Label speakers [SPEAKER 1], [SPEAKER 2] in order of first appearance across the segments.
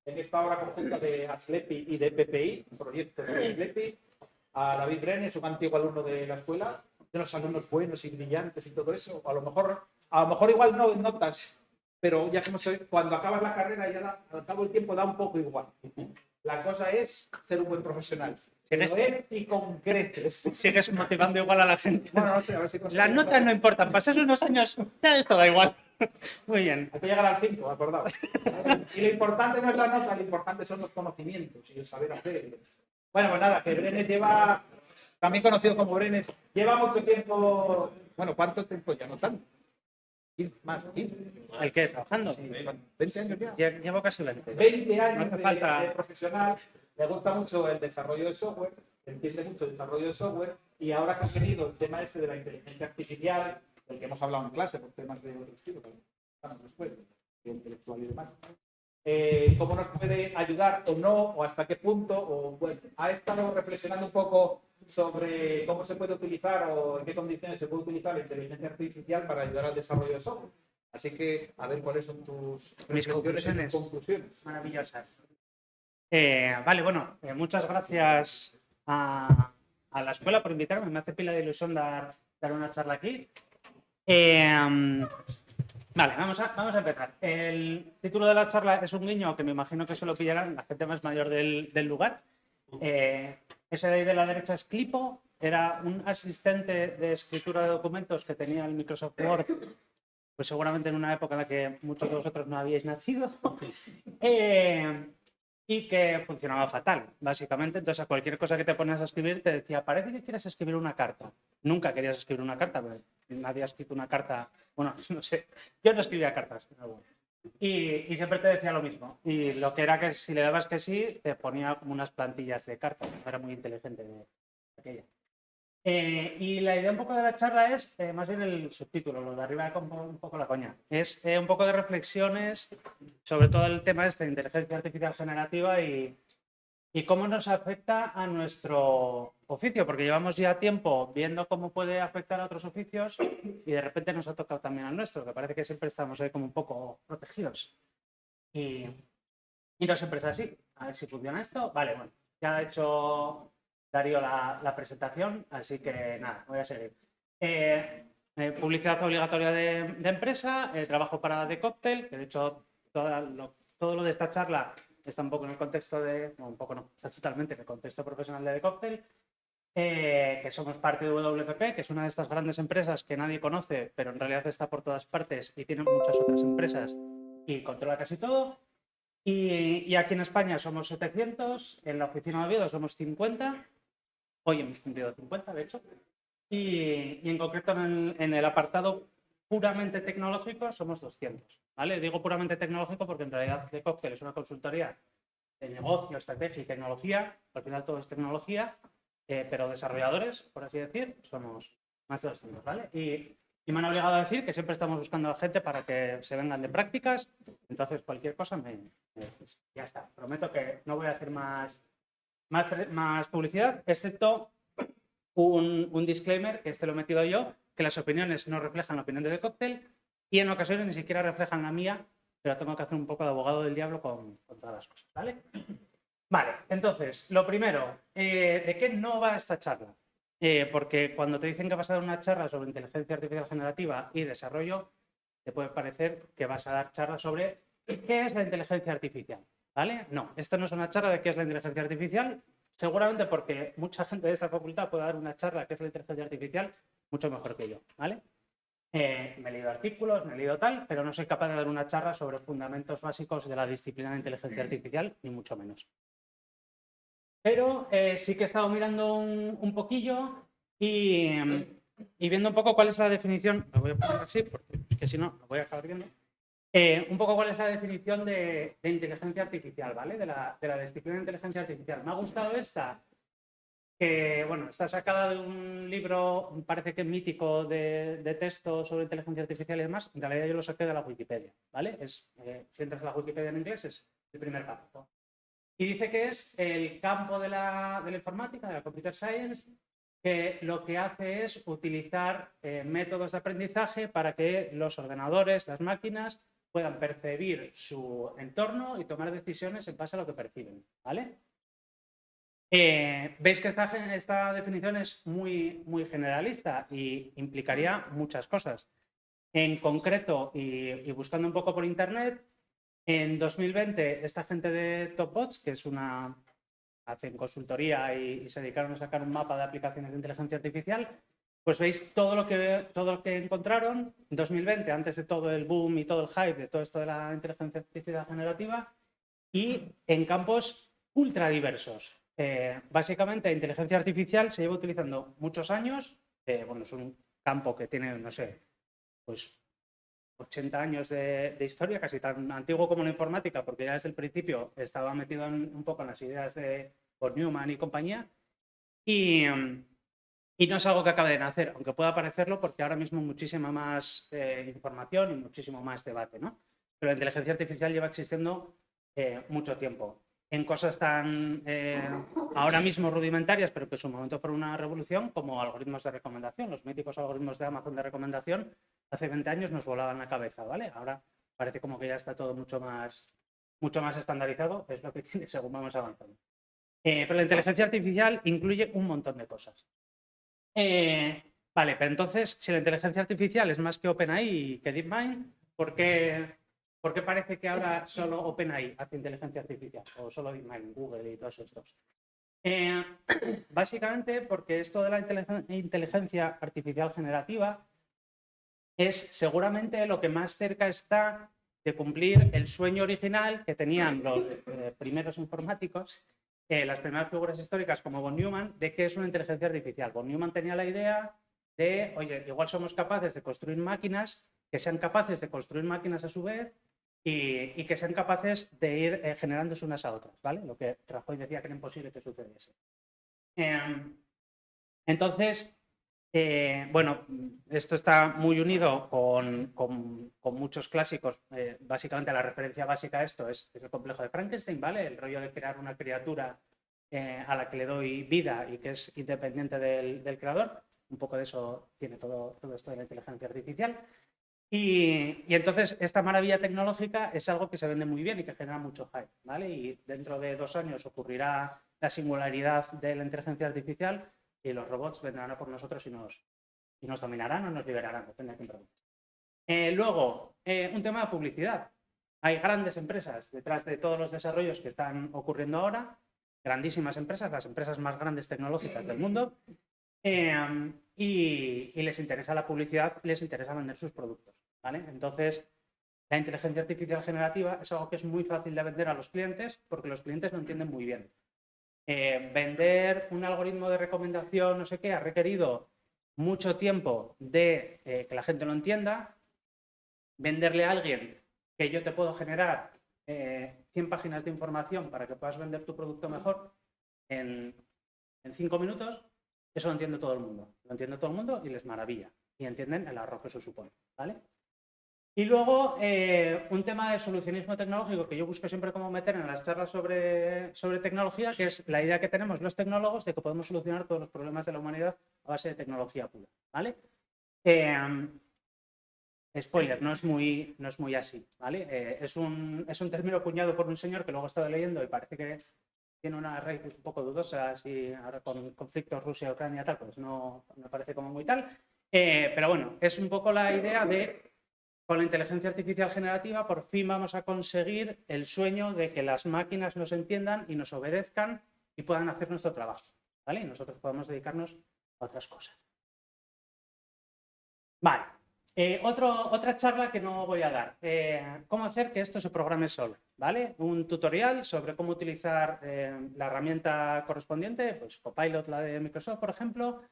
[SPEAKER 1] en esta obra conjunta de Asclepi y de PPI, un proyecto de Asclepi, a David Brenes, un antiguo alumno de la escuela, de los alumnos buenos y brillantes y todo eso. A lo mejor igual no notas, pero ya que cuando acabas la carrera, ya al cabo del tiempo da un poco igual. La cosa es ser un buen profesional. Y con creces.
[SPEAKER 2] Sigues motivando igual a la gente.
[SPEAKER 1] Bueno, no sé, a ver si
[SPEAKER 2] las notas no importan, pasas unos años, ya esto da igual. Muy bien.
[SPEAKER 1] Hay que llegar al 5, acordaos. Y lo importante no es la nota, lo importante son los conocimientos y el saber hacer. Bueno, pues nada, que Brenes lleva, también conocido como Brenes, lleva mucho tiempo. Bueno, ¿cuánto tiempo ya? No tanto. Más, 15.
[SPEAKER 2] ¿El qué? ¿Trabajando?
[SPEAKER 1] Sí, 20 años ya.
[SPEAKER 2] Llevo casi 20.
[SPEAKER 1] 20 años
[SPEAKER 2] no falta...
[SPEAKER 1] de profesional, le gusta mucho el desarrollo de software, entiende mucho el desarrollo de software, y ahora que ha tenido el tema ese de la inteligencia artificial, del que hemos hablado en clase por temas de otro estilo, después, de intelectual y demás, cómo nos puede ayudar o no, o hasta qué punto, o bueno, ha estado reflexionando un poco sobre cómo se puede utilizar o en qué condiciones se puede utilizar la inteligencia artificial para ayudar al desarrollo de software. Así que, a ver cuáles son
[SPEAKER 2] mis conclusiones. Maravillosas. Vale, bueno, muchas gracias a la escuela por invitarme. Me hace pila de ilusión dar una charla aquí. Vale, vamos a empezar. El título de la charla es un guiño que me imagino que se lo pillarán la gente más mayor del lugar. Ese de ahí de la derecha es Clipo, era un asistente de escritura de documentos que tenía el Microsoft Word, pues seguramente en una época en la que muchos de vosotros no habíais nacido, y que funcionaba fatal, básicamente. Entonces, a cualquier cosa que te pones a escribir te decía, parece que quieres escribir una carta. Nunca querías escribir una carta, pero nadie ha escrito una carta. Bueno, no sé, yo no escribía cartas, pero bueno. Y siempre te decía lo mismo. Y lo que era que si le dabas que sí, te ponía como unas plantillas de cartas. Era muy inteligente de aquella. Y la idea un poco de la charla es, más bien el subtítulo, lo de arriba es un poco la coña. Es un poco de reflexiones sobre todo el tema de inteligencia artificial generativa y cómo nos afecta a nuestro oficio, porque llevamos ya tiempo viendo cómo puede afectar a otros oficios y de repente nos ha tocado también al nuestro, que parece que siempre estamos ahí como un poco protegidos. Y no siempre es así. A ver si funciona esto. Vale, bueno, ya ha hecho Darío la presentación, así que nada, voy a seguir. Publicidad obligatoria de empresa, trabajo para The Cocktail, que de hecho todo lo de esta charla está un poco en el contexto de, no, un poco no, está totalmente en el contexto profesional de The Cocktail, que somos parte de WPP, que es una de estas grandes empresas que nadie conoce, pero en realidad está por todas partes y tiene muchas otras empresas y controla casi todo. Y aquí en España somos 700, en la oficina de Oviedo somos 50, hoy hemos cumplido 50 de hecho, y en concreto en el apartado puramente tecnológico somos 200, ¿vale? Digo puramente tecnológico porque en realidad The Cocktail es una consultoría de negocio, estrategia y tecnología, al final todo es tecnología, pero desarrolladores, por así decir, somos más de 200, ¿vale? Y me han obligado a decir que siempre estamos buscando a gente para que se vengan de prácticas, entonces cualquier cosa pues ya está. Prometo que no voy a hacer más publicidad, excepto un disclaimer, que lo he metido yo, que las opiniones no reflejan la opinión de The Cocktail y en ocasiones ni siquiera reflejan la mía, pero tengo que hacer un poco de abogado del diablo con todas las cosas, ¿vale? Vale, entonces, lo primero, ¿de qué no va esta charla? Porque cuando te dicen que vas a dar una charla sobre inteligencia artificial generativa y desarrollo, te puede parecer que vas a dar charla sobre qué es la inteligencia artificial, ¿vale? No, esto no es una charla de qué es la inteligencia artificial, seguramente porque mucha gente de esta facultad puede dar una charla de qué es la inteligencia artificial mucho mejor que yo, ¿vale? Me he leído artículos, me he leído tal, pero no soy capaz de dar una charla sobre fundamentos básicos de la disciplina de inteligencia artificial, ni mucho menos. Pero sí que he estado mirando un poquillo y viendo un poco cuál es la definición, lo voy a poner así porque es que si no lo voy a acabar viendo, un poco cuál es la definición de inteligencia artificial, ¿vale? De la disciplina de inteligencia artificial. Me ha gustado esta, que bueno, está sacada de un libro, parece que mítico, de texto sobre inteligencia artificial y demás. En realidad yo lo saqué de la Wikipedia, ¿vale? Si entras a la Wikipedia en inglés es el primer párrafo. Y dice que es el campo de la informática, de la computer science, que lo que hace es utilizar métodos de aprendizaje para que los ordenadores, las máquinas, puedan percibir su entorno y tomar decisiones en base a lo que perciben, ¿vale? Veis que esta definición es muy, muy generalista y implicaría muchas cosas. En concreto, y buscando un poco por internet, en 2020 esta gente de Topbots, que es hacen consultoría y se dedicaron a sacar un mapa de aplicaciones de inteligencia artificial, pues veis todo lo que encontraron en 2020, antes de todo el boom y todo el hype de todo esto de la inteligencia artificial generativa, y en campos ultra diversos. Básicamente, inteligencia artificial se lleva utilizando muchos años. Bueno, es un campo que tiene, no sé, pues 80 años de historia, casi tan antiguo como la informática, porque ya desde el principio estaba metido un poco en las ideas de von Neumann y compañía. Y no es algo que acabe de nacer, aunque pueda parecerlo, porque ahora mismo hay muchísima más información y muchísimo más debate, ¿no? Pero la inteligencia artificial lleva existiendo mucho tiempo. En cosas tan ahora mismo rudimentarias, pero que en su momento fueron una revolución, como algoritmos de recomendación. Los míticos algoritmos de Amazon de recomendación hace 20 años nos volaban la cabeza, ¿vale? Ahora parece como que ya está todo mucho más estandarizado, es lo que tiene según vamos avanzando. Pero la inteligencia artificial incluye un montón de cosas. Vale, pero entonces, si la inteligencia artificial es más que OpenAI que DeepMind, ¿por qué parece que ahora solo OpenAI hace inteligencia artificial? O solo DeepMind, Google y todos estos. Básicamente porque esto de la inteligencia artificial generativa es seguramente lo que más cerca está de cumplir el sueño original que tenían los primeros informáticos, las primeras figuras históricas como von Neumann, de que es una inteligencia artificial. Von Neumann tenía la idea de, oye, igual somos capaces de construir máquinas que sean capaces de construir máquinas a su vez y que sean capaces de ir generándose unas a otras, ¿vale? Lo que Rajoy decía que era imposible que sucediese. Entonces, bueno, esto está muy unido con muchos clásicos. Básicamente, la referencia básica a esto es el complejo de Frankenstein, ¿vale? El rollo de crear una criatura a la que le doy vida y que es independiente del creador. Un poco de eso tiene todo esto de la inteligencia artificial. Y entonces, esta maravilla tecnológica es algo que se vende muy bien y que genera mucho hype, ¿vale? Y dentro de 2 años ocurrirá la singularidad de la inteligencia artificial y los robots vendrán a por nosotros y nos dominarán o nos liberarán, depende de quién pregunte. Luego, un tema de publicidad. Hay grandes empresas detrás de todos los desarrollos que están ocurriendo ahora, grandísimas empresas, las empresas más grandes tecnológicas del mundo, y les interesa la publicidad, les interesa vender sus productos, ¿vale? Entonces, la inteligencia artificial generativa es algo que es muy fácil de vender a los clientes porque los clientes lo entienden muy bien. Vender un algoritmo de recomendación, no sé qué, ha requerido mucho tiempo de que la gente lo entienda. Venderle a alguien que yo te puedo generar 100 páginas de información para que puedas vender tu producto mejor en 5 minutos, eso lo entiende todo el mundo. Lo entiende todo el mundo y les maravilla. Y entienden el ahorro que eso supone, ¿vale? Y luego, un tema de solucionismo tecnológico que yo busco siempre como meter en las charlas sobre tecnología, que es la idea que tenemos los tecnólogos de que podemos solucionar todos los problemas de la humanidad a base de tecnología pura, ¿vale? Spoiler, no es muy así, ¿vale? Es un término acuñado por un señor que luego he estado leyendo y parece que tiene unas raíces un poco dudosas y ahora con conflictos Rusia-Ucrania y tal, pues no me parece como muy tal. Pero bueno, es un poco la idea de con la inteligencia artificial generativa por fin vamos a conseguir el sueño de que las máquinas nos entiendan y nos obedezcan y puedan hacer nuestro trabajo, ¿vale? Y nosotros podamos dedicarnos a otras cosas. Vale. Otra charla que no voy a dar. ¿Cómo hacer que esto se programe solo? ¿Vale? Un tutorial sobre cómo utilizar la herramienta correspondiente, pues Copilot, la de Microsoft, por ejemplo,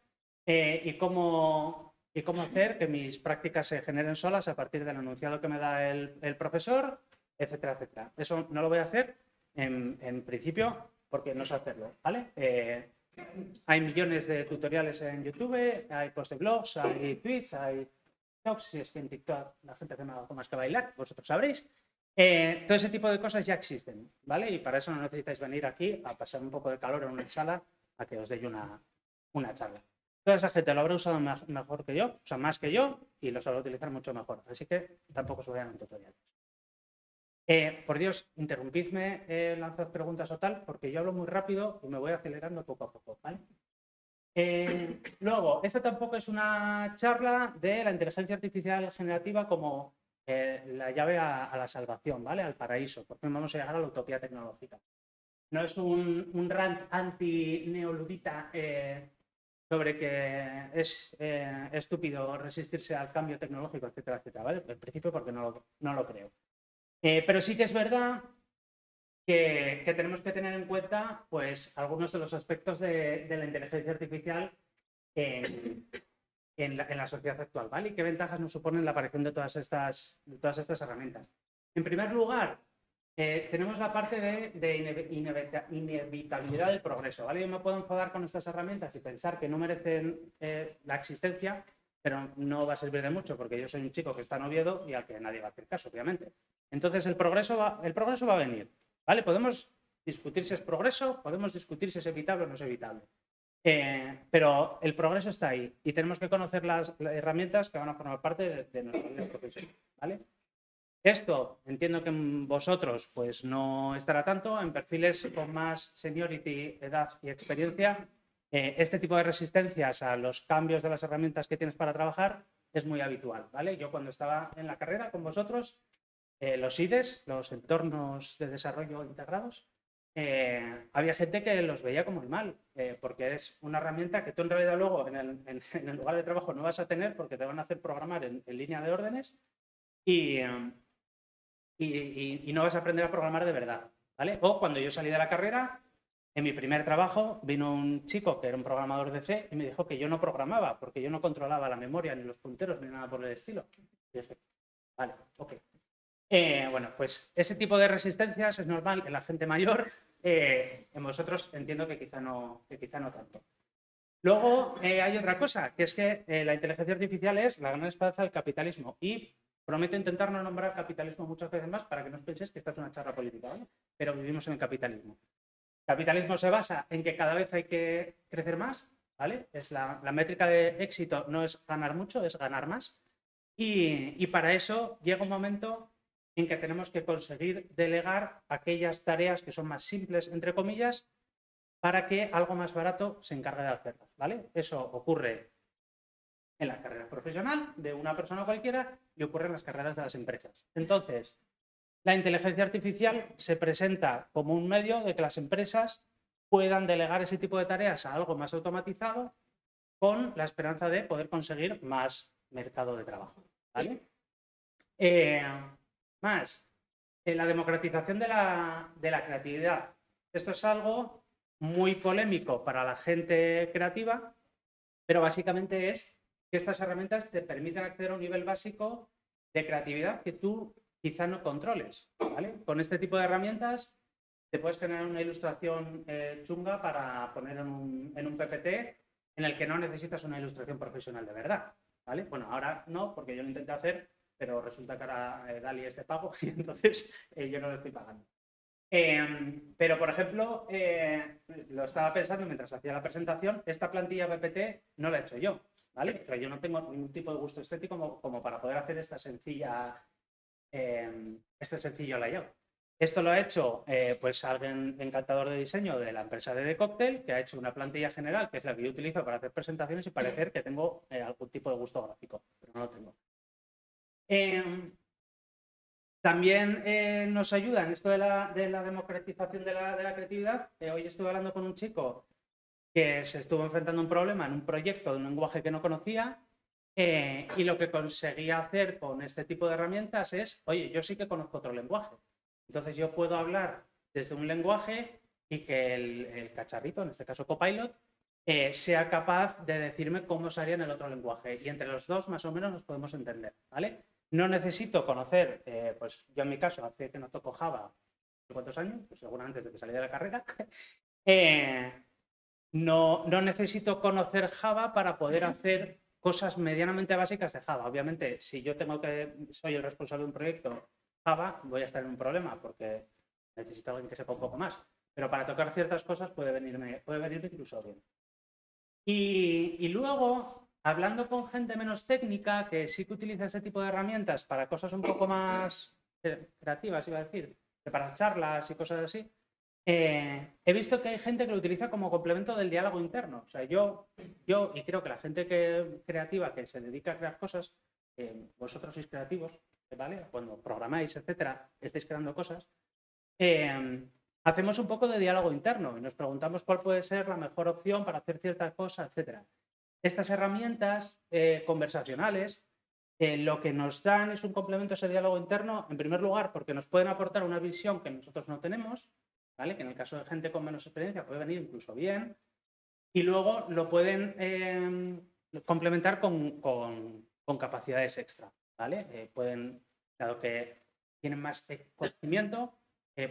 [SPEAKER 2] y cómo hacer que mis prácticas se generen solas a partir del enunciado que me da el profesor, etcétera, etcétera. Eso no lo voy a hacer en principio porque no sé hacerlo, ¿vale? Hay millones de tutoriales en YouTube, hay posts de blogs, hay tweets, hay TikToks, si es que en TikTok la gente hace algo más que bailar, vosotros sabréis. Todo ese tipo de cosas ya existen, ¿vale? Y para eso no necesitáis venir aquí a pasar un poco de calor en una sala a que os dé una charla. Toda esa gente lo habrá usado mejor que yo, o sea, más que yo, y lo sabrá utilizar mucho mejor. Así que tampoco os voy a dar un tutorial. Por Dios, interrumpidme, lanzad preguntas o tal, porque yo hablo muy rápido y me voy acelerando poco a poco, ¿vale? Luego, esta tampoco es una charla de la inteligencia artificial generativa como la llave a la salvación, ¿vale? Al paraíso, porque vamos a llegar a la utopía tecnológica. No es un rant anti-neoludita sobre que es estúpido resistirse al cambio tecnológico, etcétera, etcétera, ¿vale? En principio porque no lo creo. Pero sí que es verdad que tenemos que tener en cuenta pues, algunos de los aspectos de la inteligencia artificial en la sociedad actual, ¿vale? Y qué ventajas nos suponen la aparición de todas estas herramientas. En primer lugar, tenemos la parte de inevitabilidad del progreso, ¿vale? Yo me puedo enfadar con estas herramientas y pensar que no merecen la existencia, pero no va a servir de mucho porque yo soy un chico que está en Oviedo y al que nadie va a hacer caso, obviamente. Entonces el progreso va a venir, ¿vale? Podemos discutir si es progreso, podemos discutir si es evitable o no es evitable. Pero el progreso está ahí y tenemos que conocer las herramientas que van a formar parte de nuestra vida profesional, ¿vale? Esto entiendo que en vosotros pues no estará tanto, en perfiles con más seniority, edad y experiencia, este tipo de resistencias a los cambios de las herramientas que tienes para trabajar es muy habitual, ¿vale? Yo cuando estaba en la carrera con vosotros, los IDEs, los entornos de desarrollo integrados, había gente que los veía como muy mal, porque es una herramienta que tú en realidad luego en el lugar de trabajo no vas a tener porque te van a hacer programar en línea de órdenes y no vas a aprender a programar de verdad, ¿vale? O cuando yo salí de la carrera, en mi primer trabajo vino un chico que era un programador de C y me dijo que yo no programaba porque yo no controlaba la memoria ni los punteros ni nada por el estilo. Y dije, vale, ok. Bueno, pues ese tipo de resistencias es normal en la gente mayor. En vosotros entiendo que quizá no tanto. Luego hay otra cosa, que es que la inteligencia artificial es la gran esperanza del capitalismo y prometo intentar no nombrar capitalismo muchas veces más para que no os penséis que esta es una charla política, ¿vale? Pero vivimos en el capitalismo. El capitalismo se basa en que cada vez hay que crecer más, ¿vale? Es la métrica de éxito no es ganar mucho, es ganar más. Y para eso llega un momento en que tenemos que conseguir delegar aquellas tareas que son más simples, entre comillas, para que algo más barato se encargue de hacerlas, ¿vale? Eso ocurre en la carrera profesional de una persona cualquiera y ocurre en las carreras de las empresas. Entonces, la inteligencia artificial se presenta como un medio de que las empresas puedan delegar ese tipo de tareas a algo más automatizado con la esperanza de poder conseguir más mercado de trabajo, ¿vale? La democratización de la creatividad. Esto es algo muy polémico para la gente creativa, pero básicamente es que estas herramientas te permiten acceder a un nivel básico de creatividad que tú quizá no controles, ¿vale? Con este tipo de herramientas te puedes generar una ilustración chunga para poner en un PPT en el que no necesitas una ilustración profesional de verdad, ¿vale? Bueno, ahora no, porque yo lo intenté hacer, pero resulta que ahora DALL-E es de pago y entonces yo no lo estoy pagando. Pero, por ejemplo, lo estaba pensando mientras hacía la presentación, esta plantilla PPT no la he hecho yo, ¿vale? Pero yo no tengo ningún tipo de gusto estético como para poder hacer este sencillo layout. Esto lo ha hecho pues alguien encantador de diseño de la empresa de The Cocktail, que ha hecho una plantilla general, que es la que yo utilizo para hacer presentaciones y parecer que tengo algún tipo de gusto gráfico, pero no lo tengo. También nos ayuda en esto de la democratización de la creatividad. Hoy estuve hablando con un chico que se estuvo enfrentando a un problema en un proyecto de un lenguaje que no conocía y lo que conseguía hacer con este tipo de herramientas es, oye, yo sí que conozco otro lenguaje. Entonces yo puedo hablar desde un lenguaje y que el cacharrito, en este caso Copilot, sea capaz de decirme cómo se haría en el otro lenguaje. Y entre los dos más o menos nos podemos entender, ¿vale? No necesito conocer, pues yo en mi caso, hace que no toco Java, ¿cuántos años? Pues seguramente desde que salí de la carrera. No necesito conocer Java para poder hacer cosas medianamente básicas de Java. Obviamente, si yo soy el responsable de un proyecto Java, voy a estar en un problema porque necesito a alguien que sepa un poco más. Pero para tocar ciertas cosas puede venirme incluso bien. Y luego, hablando con gente menos técnica, que sí que utiliza ese tipo de herramientas para cosas un poco más creativas, iba a decir, preparar charlas y cosas así, he visto que hay gente que lo utiliza como complemento del diálogo interno. O sea, yo y creo que la gente creativa que se dedica a crear cosas, vosotros sois creativos, ¿vale? Cuando programáis, etcétera, estáis creando cosas, hacemos un poco de diálogo interno y nos preguntamos cuál puede ser la mejor opción para hacer cierta cosa, etcétera. Estas herramientas conversacionales lo que nos dan es un complemento a ese diálogo interno, en primer lugar, porque nos pueden aportar una visión que nosotros no tenemos, ¿vale? Que en el caso de gente con menos experiencia puede venir incluso bien, y luego lo pueden complementar con capacidades extra, ¿vale? Dado que tienen más conocimiento,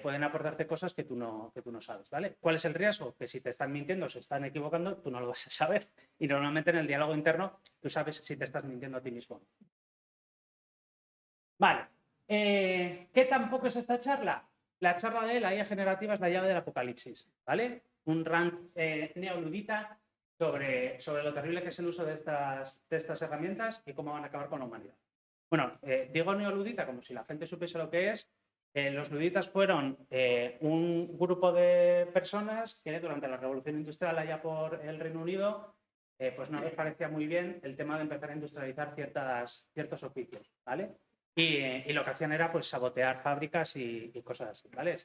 [SPEAKER 2] pueden aportarte cosas que tú no sabes, ¿vale? ¿Cuál es el riesgo? Que si te están mintiendo o se están equivocando, tú no lo vas a saber. Y normalmente en el diálogo interno tú sabes si te estás mintiendo a ti mismo. Vale. ¿Qué tampoco es esta charla? La charla de la IA generativa es la llave del apocalipsis, ¿vale? Un rant neoludita sobre lo terrible que es el uso de estas herramientas y cómo van a acabar con la humanidad. Bueno, digo neoludita como si la gente supiese lo que es. Los luditas fueron un grupo de personas que durante la Revolución Industrial allá por el Reino Unido pues no les parecía muy bien el tema de empezar a industrializar ciertos oficios, ¿vale? Y lo que hacían era pues sabotear fábricas y cosas así, ¿vale?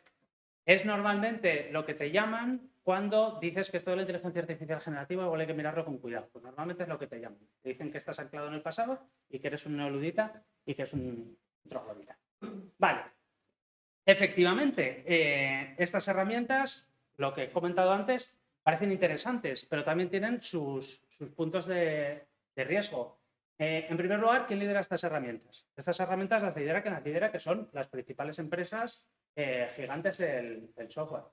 [SPEAKER 2] Es normalmente lo que te llaman cuando dices que esto de la inteligencia artificial generativa igual hay que mirarlo con cuidado. Pues normalmente es lo que te llaman. Te dicen que estás anclado en el pasado y que eres un neoludita y que es un troglodita. Vale. Efectivamente, estas herramientas, lo que he comentado antes, parecen interesantes, pero también tienen sus puntos de riesgo. En primer lugar, ¿quién lidera estas herramientas? Estas herramientas las lidera que son las principales empresas gigantes del software.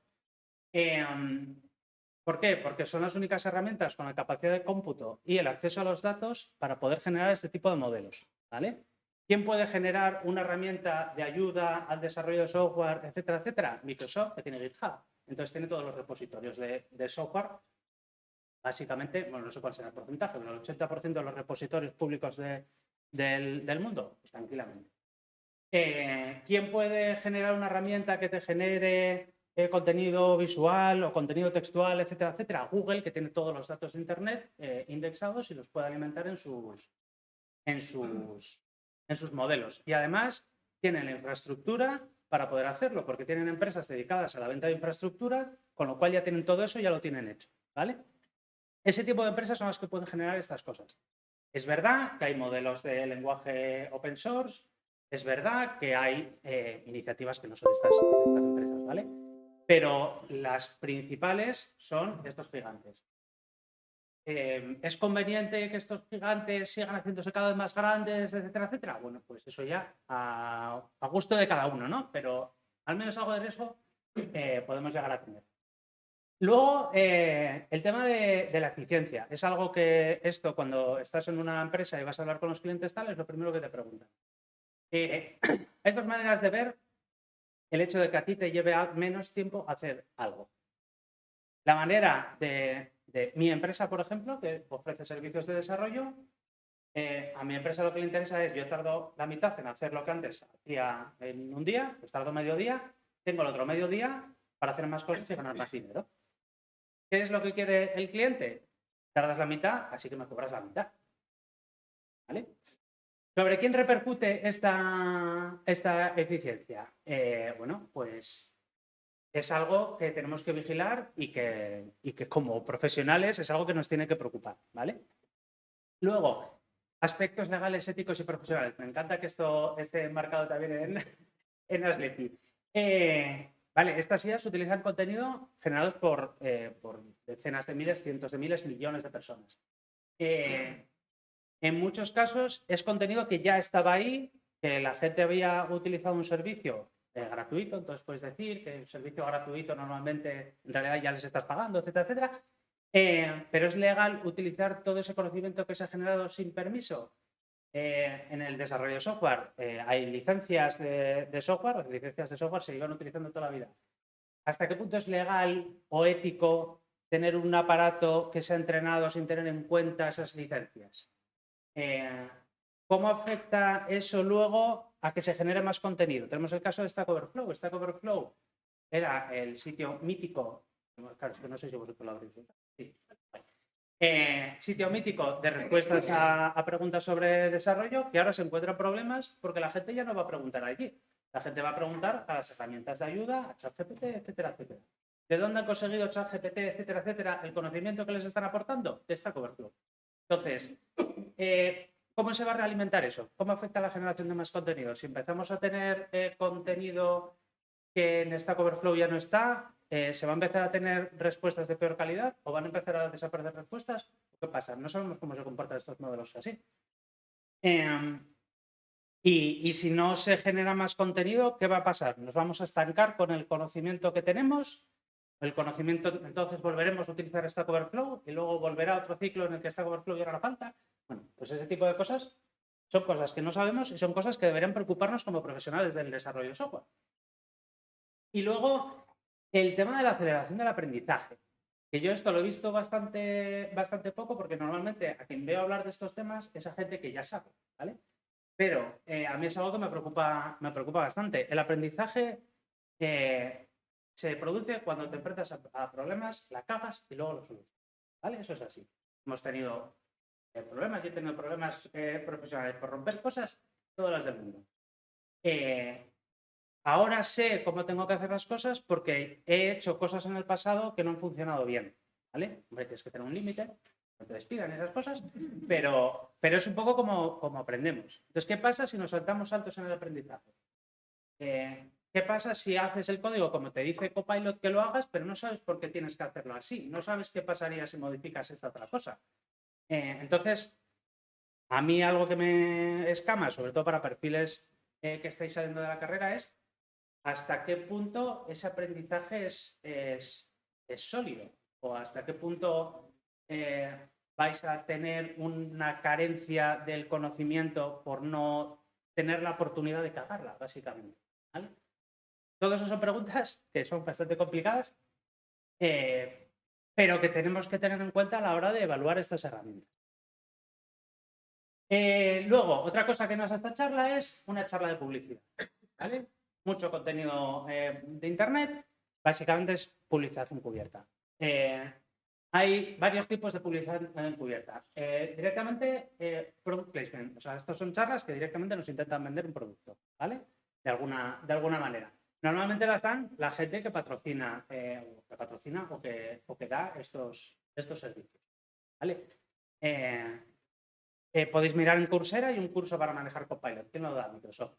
[SPEAKER 2] ¿Por qué? Porque son las únicas herramientas con la capacidad de cómputo y el acceso a los datos para poder generar este tipo de modelos, ¿vale? ¿Quién puede generar una herramienta de ayuda al desarrollo de software, etcétera, etcétera? Microsoft, que tiene GitHub. Entonces tiene todos los repositorios de software. Básicamente, bueno, no sé cuál será el porcentaje, pero el 80% de los repositorios públicos del mundo, pues tranquilamente. ¿Quién puede generar una herramienta que te genere contenido visual o contenido textual, etcétera, etcétera? Google, que tiene todos los datos de Internet indexados y los puede alimentar en sus modelos. Y además tienen la infraestructura para poder hacerlo, porque tienen empresas dedicadas a la venta de infraestructura, con lo cual ya tienen todo eso y ya lo tienen hecho, ¿vale? Ese tipo de empresas son las que pueden generar estas cosas. Es verdad que hay modelos de lenguaje open source, es verdad que hay iniciativas que no son estas empresas, ¿vale? Pero las principales son estos gigantes. ¿Es conveniente que estos gigantes sigan haciéndose cada vez más grandes, etcétera, etcétera? Bueno, pues eso ya a gusto de cada uno, ¿no? Pero al menos algo de riesgo podemos llegar a tener. Luego, el tema de la eficiencia. Es algo que esto, cuando estás en una empresa y vas a hablar con los clientes tal, es lo primero que te preguntan. Hay dos maneras de ver el hecho de que a ti te lleve menos tiempo hacer algo. La manera de mi empresa, por ejemplo, que ofrece servicios de desarrollo, a mi empresa lo que le interesa es, yo tardo la mitad en hacer lo que antes hacía en un día, pues tardo medio día, tengo el otro medio día para hacer más cosas y ganar más dinero. ¿Qué es lo que quiere el cliente? Tardas la mitad, así que me cobras la mitad. ¿Vale? ¿Sobre quién repercute esta eficiencia? Bueno, pues es algo que tenemos que vigilar y que como profesionales es algo que nos tiene que preocupar, ¿vale? Luego, aspectos legales, éticos y profesionales. Me encanta que esto esté enmarcado también en Aslepi. Vale, estas IAs utilizan contenido generados por decenas de miles, cientos de miles, millones de personas. En muchos casos es contenido que ya estaba ahí, que la gente había utilizado un servicio gratuito, entonces puedes decir que el servicio gratuito normalmente en realidad ya les estás pagando, etcétera, etcétera. Pero es legal utilizar todo ese conocimiento que se ha generado sin permiso. En el desarrollo de software hay licencias de software, las licencias de software se llevan utilizando toda la vida. ¿Hasta qué punto es legal o ético tener un aparato que se ha entrenado sin tener en cuenta esas licencias? ¿cómo afecta eso luego a que se genere más contenido? Tenemos el caso de Stack Overflow. Stack Overflow era el sitio mítico, claro, es que no sé si vosotros lo habréis visto. Sí. Sitio mítico de respuestas a preguntas sobre desarrollo, que ahora se encuentran problemas porque la gente ya no va a preguntar allí. La gente va a preguntar a las herramientas de ayuda, a ChatGPT, etcétera, etcétera. ¿De dónde han conseguido ChatGPT, etcétera, etcétera, el conocimiento que les están aportando? De Stack Overflow. Entonces, ¿cómo se va a realimentar eso? ¿Cómo afecta a la generación de más contenido? Si empezamos a tener contenido que en Stack Overflow ya no está, ¿se va a empezar a tener respuestas de peor calidad o van a empezar a desaparecer respuestas? ¿Qué pasa? No sabemos cómo se comportan estos modelos así. Y si no se genera más contenido, ¿qué va a pasar? ¿Nos vamos a estancar con el conocimiento que tenemos? El conocimiento, entonces volveremos a utilizar Stack Overflow y luego volverá otro ciclo en el que Stack Overflow ya hará falta. Bueno, pues ese tipo de cosas son cosas que no sabemos y son cosas que deberían preocuparnos como profesionales del desarrollo de software. Y luego, el tema de la aceleración del aprendizaje, que yo esto lo he visto bastante poco porque normalmente a quien veo hablar de estos temas es a gente que ya sabe, ¿vale? Pero a mí es algo que me preocupa bastante. El aprendizaje se produce cuando te enfrentas a problemas, la cagas y luego lo solucionas, ¿vale? Eso es así. Hemos tenido problemas, yo he tenido problemas profesionales por romper cosas, todas las del mundo. Ahora sé cómo tengo que hacer las cosas porque he hecho cosas en el pasado que no han funcionado bien, ¿vale? Hombre, tienes que tener un límite, no te despidan esas cosas, pero es un poco como aprendemos. Entonces, ¿qué pasa si nos saltamos saltos en el aprendizaje? ¿Qué pasa si haces el código como te dice Copilot que lo hagas, pero no sabes por qué tienes que hacerlo así? No sabes qué pasaría si modificas esta otra cosa. Entonces, a mí algo que me escama, sobre todo para perfiles que estáis saliendo de la carrera, es hasta qué punto ese aprendizaje es sólido o hasta qué punto vais a tener una carencia del conocimiento por no tener la oportunidad de cagarla, básicamente. ¿Vale? Todas esas son preguntas que son bastante complicadas, pero que tenemos que tener en cuenta a la hora de evaluar estas herramientas. Luego, otra cosa que nos hace esta charla es una charla de publicidad. ¿Vale? Mucho contenido de Internet, básicamente es publicidad encubierta. Hay varios tipos de publicidad encubierta. Directamente, product placement. O sea, estas son charlas que directamente nos intentan vender un producto, ¿vale? De alguna manera. Normalmente las dan la gente que patrocina, o que da estos servicios, ¿vale? Podéis mirar en Coursera y un curso para manejar Copilot. ¿Quién lo da? Microsoft.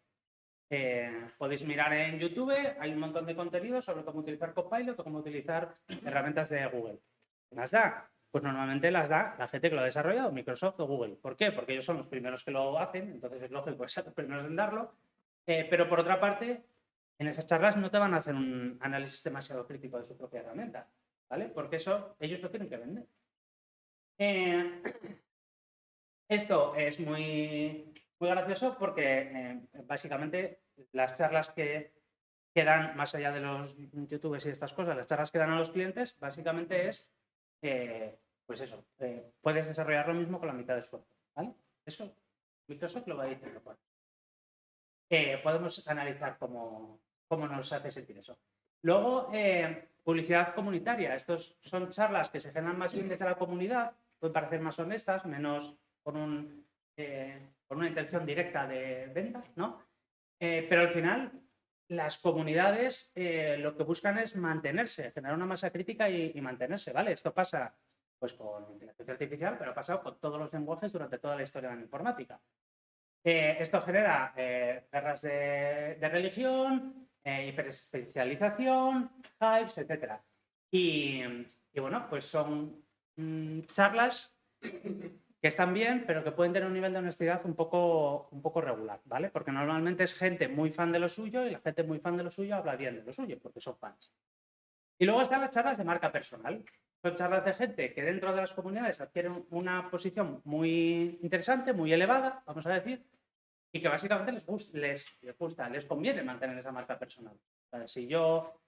[SPEAKER 2] Podéis mirar en YouTube, hay un montón de contenido sobre cómo utilizar Copilot o cómo utilizar herramientas de Google. ¿Las da? Pues normalmente las da la gente que lo ha desarrollado, Microsoft o Google. ¿Por qué? Porque ellos son los primeros que lo hacen, entonces es lógico que sean los primeros en darlo. Pero por otra parte, en esas charlas no te van a hacer un análisis demasiado crítico de su propia herramienta, ¿vale? Porque eso ellos lo tienen que vender. Esto es muy gracioso porque básicamente las charlas que dan, más allá de los youtubers y estas cosas, las charlas que dan a los clientes, básicamente es, pues eso, puedes desarrollar lo mismo con la mitad de esfuerzo, ¿vale? Eso Microsoft lo va diciendo. Podemos analizar cómo nos hace sentir eso. Luego, publicidad comunitaria. Estos son charlas que se generan más bien desde la comunidad, pueden parecer más honestas, menos con una intención directa de venta, ¿no? Pero al final, las comunidades lo que buscan es mantenerse, generar una masa crítica y mantenerse, ¿vale? Esto pasa pues con inteligencia artificial, pero ha pasado con todos los lenguajes durante toda la historia de la informática. Esto genera guerras de religión, hiperespecialización, hypes, etc. Y bueno, pues son charlas que están bien, pero que pueden tener un nivel de honestidad un poco regular, ¿vale? Porque normalmente es gente muy fan de lo suyo y la gente muy fan de lo suyo habla bien de lo suyo, porque son fans. Y luego están las charlas de marca personal. Son charlas de gente que dentro de las comunidades adquieren una posición muy interesante, muy elevada, vamos a decir, y que básicamente les gusta, les conviene mantener esa marca personal. Si yo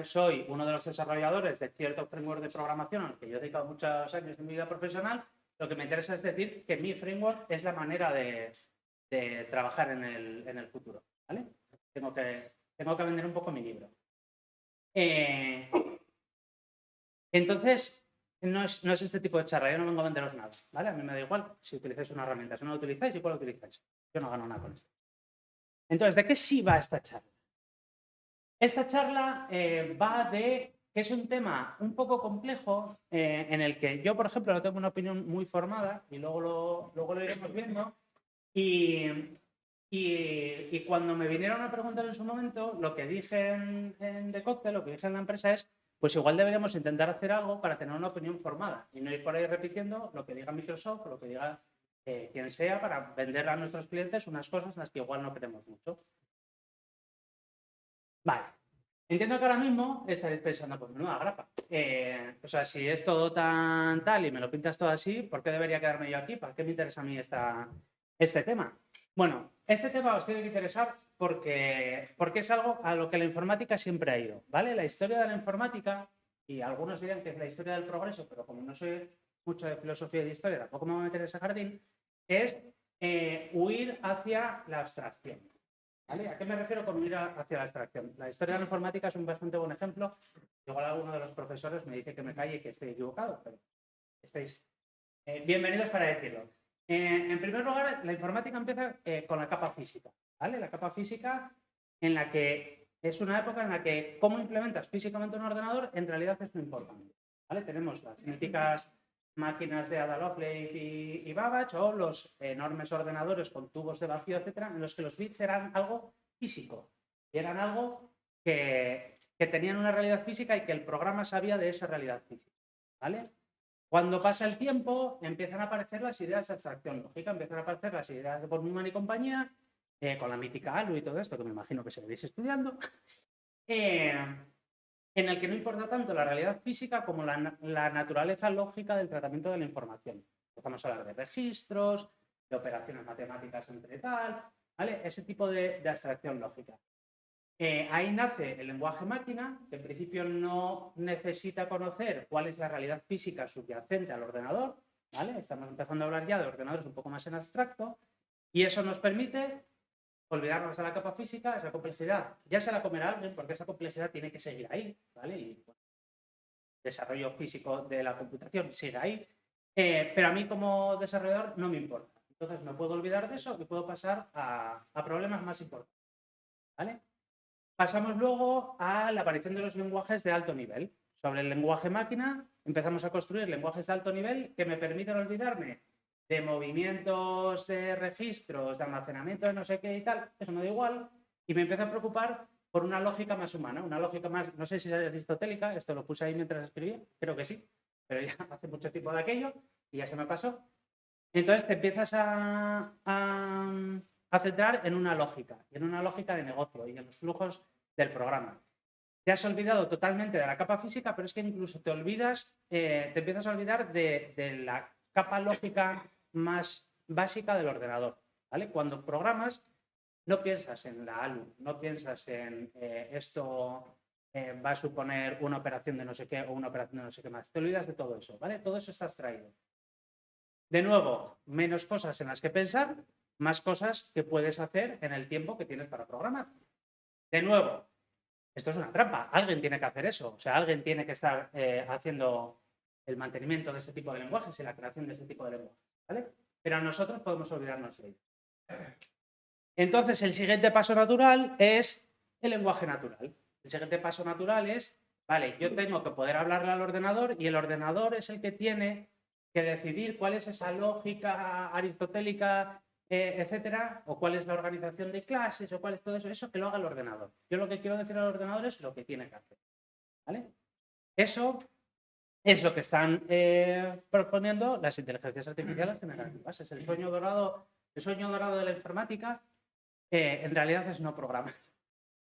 [SPEAKER 2] soy uno de los desarrolladores de cierto framework de programación al que yo he dedicado muchos años de mi vida profesional, Lo que me interesa es decir que mi framework es la manera de trabajar en el futuro, ¿vale? Tengo que vender un poco mi libro. Entonces, no es este tipo de charla, yo no vengo a venderos nada, ¿vale? A mí me da igual si utilizáis una herramienta, si no la utilizáis, igual la utilizáis. Yo no gano nada con esto. Entonces, ¿de qué sí va esta charla? Esta charla va de que es un tema un poco complejo en el que yo, por ejemplo, no tengo una opinión muy formada y luego lo iremos viendo. Y cuando me vinieron a preguntar en su momento, lo que dije en The Cocktail, lo que dije en la empresa es, pues igual deberíamos intentar hacer algo para tener una opinión formada y no ir por ahí repitiendo lo que diga Microsoft o lo que diga quien sea para vender a nuestros clientes unas cosas en las que igual no queremos mucho. Vale. Entiendo que ahora mismo estaréis pensando, pues menuda grapa. O sea, si es todo tan tal y me lo pintas todo así, ¿por qué debería quedarme yo aquí? ¿Para qué me interesa a mí este tema? Bueno, este tema os tiene que interesar porque es algo a lo que la informática siempre ha ido, ¿vale? La historia de la informática, y algunos dirán que es la historia del progreso, pero como no soy mucho de filosofía y de historia, tampoco me voy a meter en ese jardín, es huir hacia la abstracción. ¿Vale? ¿A qué me refiero con huir hacia la abstracción? La historia de la informática es un bastante buen ejemplo. Igual alguno de los profesores me dice que me calle y que estoy equivocado, pero estáis bienvenidos para decirlo. En primer lugar, la informática empieza con la capa física, ¿vale? La capa física en la que es una época en la que cómo implementas físicamente un ordenador en realidad es muy importante, ¿vale? Tenemos las míticas máquinas de Ada Lovelace y Babbage o los enormes ordenadores con tubos de vacío, etcétera, en los que los bits eran algo físico, eran algo que tenían una realidad física y que el programa sabía de esa realidad física, ¿vale? Cuando pasa el tiempo, empiezan a aparecer las ideas de abstracción lógica, empiezan a aparecer las ideas de von Neumann y compañía, con la mítica ALU y todo esto, que me imagino que seguiréis estudiando, en el que no importa tanto la realidad física como la naturaleza lógica del tratamiento de la información. Empezamos a hablar de registros, de operaciones matemáticas entre tal, ¿vale? Ese tipo de abstracción lógica. Ahí nace el lenguaje máquina, que en principio no necesita conocer cuál es la realidad física subyacente al ordenador, ¿vale? Estamos empezando a hablar ya de ordenadores un poco más en abstracto, y eso nos permite olvidarnos de la capa física, esa complejidad ya se la comerá alguien, porque esa complejidad tiene que seguir ahí, ¿vale? Y bueno, el desarrollo físico de la computación sigue ahí, pero a mí como desarrollador no me importa. Entonces me puedo olvidar de eso y puedo pasar a problemas más importantes, ¿vale? Pasamos luego a la aparición de los lenguajes de alto nivel. Sobre el lenguaje máquina empezamos a construir lenguajes de alto nivel que me permiten olvidarme de movimientos de registros, de almacenamiento de no sé qué y tal, eso me da igual, y me empiezo a preocupar por una lógica más humana, una lógica más, no sé si es aristotélica, esto lo puse ahí mientras escribía, creo que sí, pero ya hace mucho tiempo de aquello y ya se me pasó. Entonces te empiezas a centrar en una lógica de negocio y en los flujos del programa. Te has olvidado totalmente de la capa física, pero es que incluso te empiezas a olvidar de la capa lógica más básica del ordenador, ¿vale? Cuando programas, no piensas en la ALU, no piensas en esto va a suponer una operación de no sé qué o una operación de no sé qué más. Te olvidas de todo eso, ¿vale? Todo eso está abstraído. De nuevo, menos cosas en las que pensar, más cosas que puedes hacer en el tiempo que tienes para programar. De nuevo, esto es una trampa. Alguien tiene que hacer eso. O sea, alguien tiene que estar haciendo el mantenimiento de este tipo de lenguajes y la creación de este tipo de lenguajes, ¿vale? Pero nosotros podemos olvidarnos de ello. Entonces, el siguiente paso natural es el lenguaje natural. El siguiente paso natural es, vale, yo tengo que poder hablarle al ordenador y el ordenador es el que tiene que decidir cuál es esa lógica aristotélica, etcétera, o cuál es la organización de clases, o cuál es todo eso que lo haga el ordenador. Yo lo que quiero decir al ordenador es lo que tiene que hacer, ¿vale? Eso es lo que están proponiendo las inteligencias artificiales generativas. Es el sueño dorado de la informática, en realidad es no programar.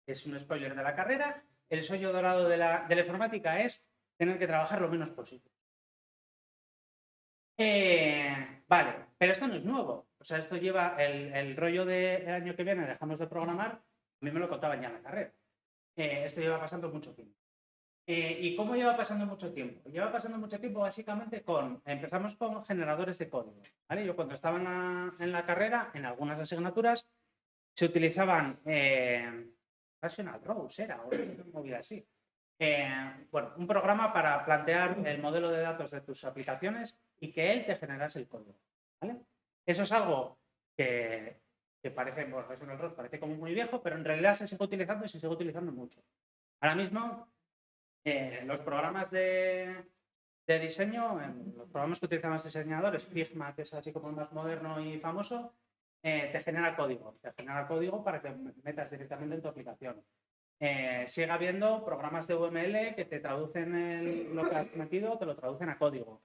[SPEAKER 2] Es un spoiler de la carrera. El sueño dorado de la informática es tener que trabajar lo menos posible. Vale, pero esto no es nuevo. O sea, esto lleva el rollo del año que viene, dejamos de programar. A mí me lo contaban ya en la carrera. Esto lleva pasando mucho tiempo. ¿Y cómo lleva pasando mucho tiempo? Lleva pasando mucho tiempo básicamente empezamos con generadores de código, ¿vale? Yo cuando estaba en la carrera, en algunas asignaturas, se utilizaban Rational Rows, era, o una movida así. Bueno, un programa para plantear el modelo de datos de tus aplicaciones y que él te generase el código, ¿vale? Eso es algo que parece, bueno, Rational Rows parece como muy viejo, pero en realidad se sigue utilizando y se sigue utilizando mucho. Ahora mismo, los programas de diseño, los programas que utilizan los diseñadores, Figma, que es así como más moderno y famoso, te genera código. Te genera código para que metas directamente en tu aplicación. Sigue habiendo programas de UML que te traducen lo que has metido, te lo traducen a código.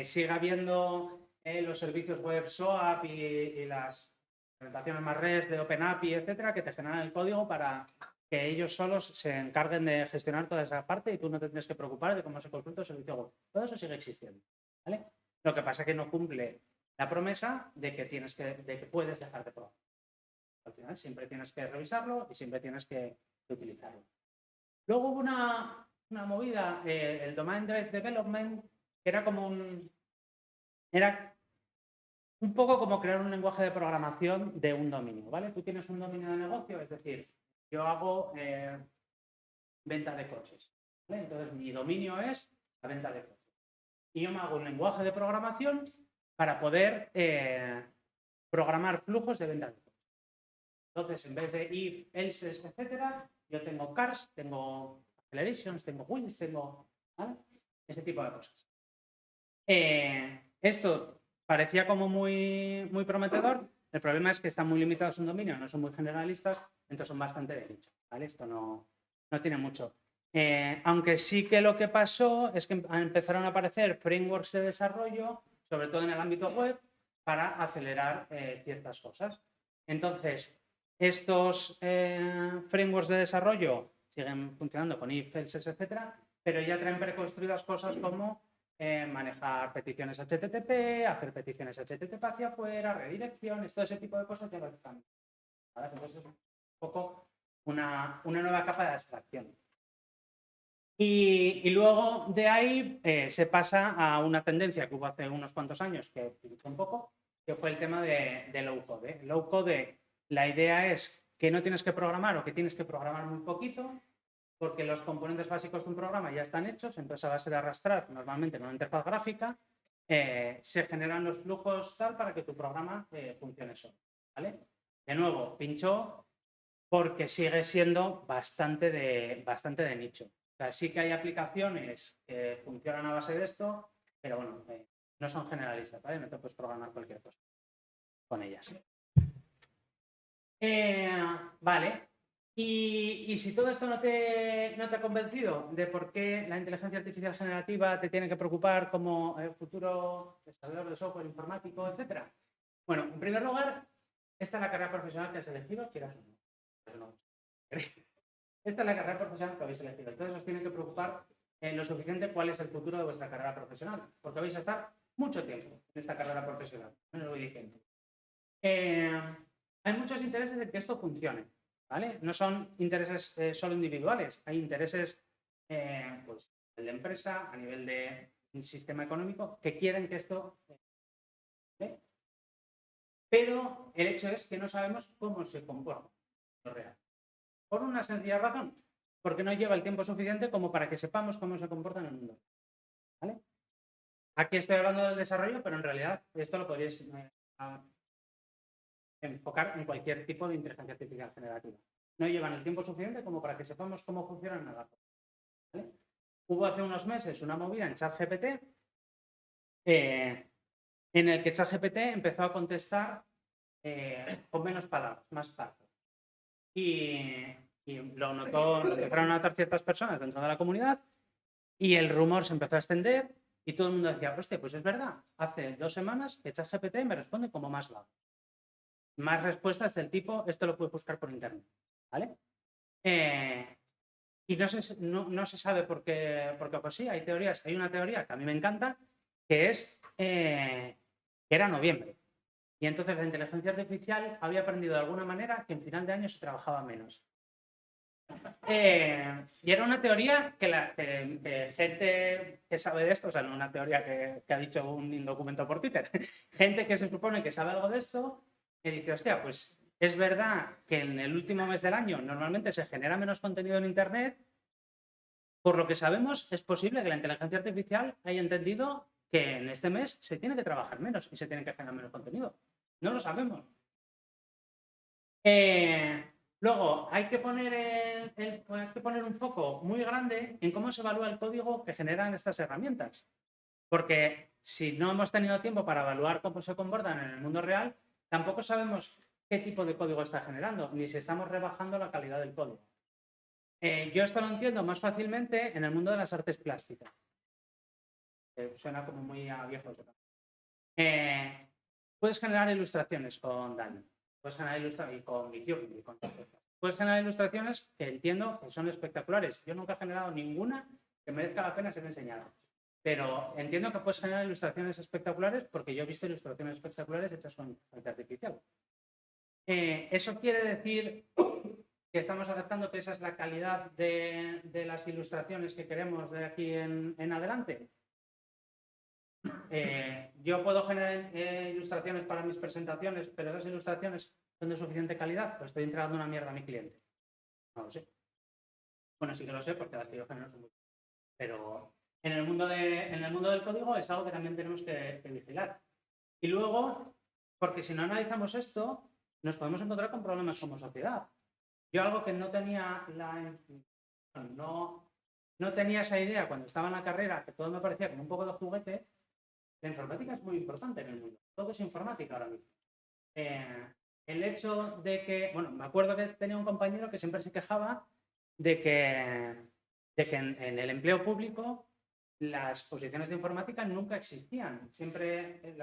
[SPEAKER 2] Sigue habiendo los servicios web SOAP y las implementaciones más REST de OpenAPI, etcétera, que te generan el código para que ellos solos se encarguen de gestionar toda esa parte y tú no te tienes que preocupar de cómo se consulta el servicio web. Todo eso sigue existiendo, ¿vale? Lo que pasa es que no cumple la promesa de que puedes dejar de programar. Al final siempre tienes que revisarlo y siempre tienes que utilizarlo. Luego hubo una movida, el Domain Drive Development, que era era un poco como crear un lenguaje de programación de un dominio, ¿vale? Tú tienes un dominio de negocio, es decir, yo hago venta de coches, ¿vale? Entonces mi dominio es la venta de coches. Y yo me hago un lenguaje de programación para poder programar flujos de venta de coches. Entonces, en vez de if, else, etcétera, yo tengo cars, tengo accelerations, tengo wheels, tengo, ¿vale? Ese tipo de cosas. Esto parecía como muy, muy prometedor. El problema es que están muy limitados en dominio, no son muy generalistas, entonces son bastante de nicho, ¿vale? Esto no tiene mucho. Aunque sí que lo que pasó es que empezaron a aparecer frameworks de desarrollo, sobre todo en el ámbito web, para acelerar ciertas cosas. Entonces, estos frameworks de desarrollo siguen funcionando con if, else, etcétera, pero ya traen preconstruidas cosas como manejar peticiones HTTP, hacer peticiones HTTP hacia afuera, redirecciones, todo ese tipo de cosas ya lo están. Entonces es un poco una nueva capa de abstracción. Y luego de ahí se pasa a una tendencia que hubo hace unos cuantos años, que pinchó un poco, que fue el tema de low code. Low code, la idea es que no tienes que programar o que tienes que programar muy poquito, porque los componentes básicos de un programa ya están hechos, entonces a base de arrastrar, normalmente en una interfaz gráfica, se generan los flujos tal para que tu programa funcione solo, ¿vale? De nuevo, pinchó porque sigue siendo bastante de nicho. O sea, sí que hay aplicaciones que funcionan a base de esto, pero bueno, no son generalistas, ¿vale? No te puedes programar cualquier cosa con ellas. Vale. Y si todo esto no te ha convencido de por qué la inteligencia artificial generativa te tiene que preocupar como futuro desarrollador de software informático, etcétera. Bueno, en primer lugar, esta es la carrera profesional que has elegido, quieras o no. Esta es la carrera profesional que habéis elegido. Entonces os tiene que preocupar lo suficiente cuál es el futuro de vuestra carrera profesional, porque vais a estar mucho tiempo en esta carrera profesional, no os lo voy diciendo. Hay muchos intereses en que esto funcione, ¿vale? No son intereses solo individuales, hay intereses pues, a nivel de empresa, a nivel de un sistema económico, que quieren que esto... Pero el hecho es que no sabemos cómo se comporta lo real. Por una sencilla razón, porque no lleva el tiempo suficiente como para que sepamos cómo se comporta en el mundo. ¿Vale? Aquí estoy hablando del desarrollo, pero en realidad esto lo podéis enfocar en cualquier tipo de inteligencia artificial generativa. No llevan el tiempo suficiente como para que sepamos cómo funcionan nada. ¿Vale? Hubo hace unos meses una movida en ChatGPT en el que ChatGPT empezó a contestar con menos palabras, más fácil. Y lo empezaron a notar ciertas personas dentro de la comunidad y el rumor se empezó a extender y todo el mundo decía, hostia, pues es verdad, hace 2 semanas que ChatGPT me responde como más vago. Más respuestas del tipo, esto lo puedes buscar por internet, ¿vale? Y no se sabe por qué, pues sí, hay teorías. Hay una teoría que a mí me encanta, que es que era noviembre. Y entonces la inteligencia artificial había aprendido de alguna manera que en final de año se trabajaba menos. Y era una teoría que gente que sabe de esto, o sea, no una teoría que ha dicho un documento por Twitter, gente que se supone que sabe algo de esto, que dice, hostia, pues es verdad que en el último mes del año normalmente se genera menos contenido en Internet. Por lo que sabemos, es posible que la inteligencia artificial haya entendido que en este mes se tiene que trabajar menos y se tiene que generar menos contenido. No lo sabemos. Luego, hay que poner un foco muy grande en cómo se evalúa el código que generan estas herramientas. Porque si no hemos tenido tiempo para evaluar cómo se comportan en el mundo real, tampoco sabemos qué tipo de código está generando, ni si estamos rebajando la calidad del código. Yo esto lo entiendo más fácilmente en el mundo de las artes plásticas. Suena como muy a viejo. Puedes generar ilustraciones con DALL-E, puedes generar ilustraciones con Midjourney, y con puedes generar ilustraciones que entiendo que son espectaculares. Yo nunca he generado ninguna que merezca la pena ser enseñada. Pero entiendo que puedes generar ilustraciones espectaculares porque yo he visto ilustraciones espectaculares hechas con inteligencia artificial. Eso quiere decir que estamos aceptando que esa es la calidad de las ilustraciones que queremos de aquí en adelante. Yo puedo generar ilustraciones para mis presentaciones, pero esas ilustraciones son de suficiente calidad, pues estoy entregando una mierda a mi cliente. No lo sé. Bueno, sí que lo sé porque las que yo genero son muy... Pero en el mundo del código es algo que también tenemos que vigilar. Y luego, porque si no analizamos esto, nos podemos encontrar con problemas como sociedad. Yo algo que no tenía no tenía esa idea cuando estaba en la carrera, que todo me parecía como un poco de juguete. La informática es muy importante en el mundo. Todo es informática ahora mismo. El hecho de que, bueno, me acuerdo que tenía un compañero que siempre se quejaba de que en el empleo público las posiciones de informática nunca existían. Siempre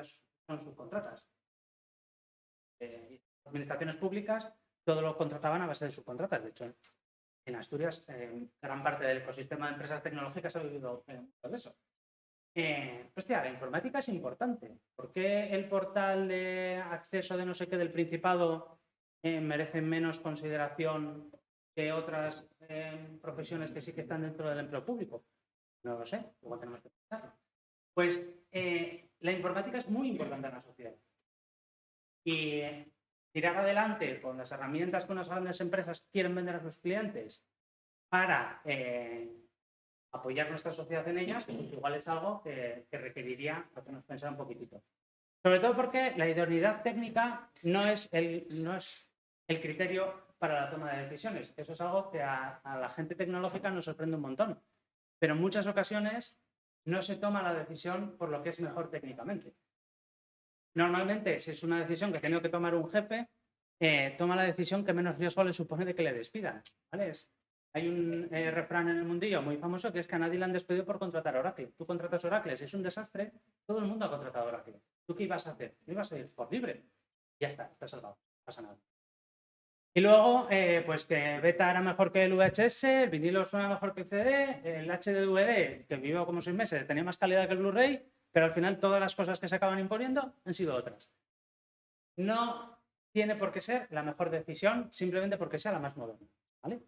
[SPEAKER 2] son subcontratas. Administraciones públicas todo lo contrataban a base de subcontratas. De hecho, en Asturias, gran parte del ecosistema de empresas tecnológicas ha vivido de eso. Hostia, la informática es importante. ¿Por qué el portal de acceso de no sé qué del Principado merece menos consideración que otras profesiones que sí que están dentro del empleo público? No lo sé, luego tenemos que pensarlo. Pues la informática es muy importante en la sociedad. Y tirar adelante con las herramientas que unas grandes empresas quieren vender a sus clientes para apoyar nuestra sociedad en ellas, pues igual es algo que requeriría hacernos pensar un poquitito. Sobre todo porque la idoneidad técnica no es el criterio para la toma de decisiones. Eso es algo que a la gente tecnológica nos sorprende un montón. Pero en muchas ocasiones no se toma la decisión por lo que es mejor técnicamente. Normalmente, si es una decisión que ha tenido que tomar un jefe, toma la decisión que menos riesgo le supone de que le despidan. ¿Vale? Hay un refrán en el mundillo muy famoso que es que a nadie le han despedido por contratar a Oracle. Tú contratas Oracle, si es un desastre, todo el mundo ha contratado a Oracle. ¿Tú qué ibas a hacer? ¿No ibas a ir por libre? Ya está, estás salvado, no pasa nada. Y luego, pues que Beta era mejor que el VHS, el vinilo suena mejor que el CD, el HDVD, que vivió como 6 meses, tenía más calidad que el Blu-ray, pero al final todas las cosas que se acaban imponiendo han sido otras. No tiene por qué ser la mejor decisión simplemente porque sea la más moderna, ¿vale?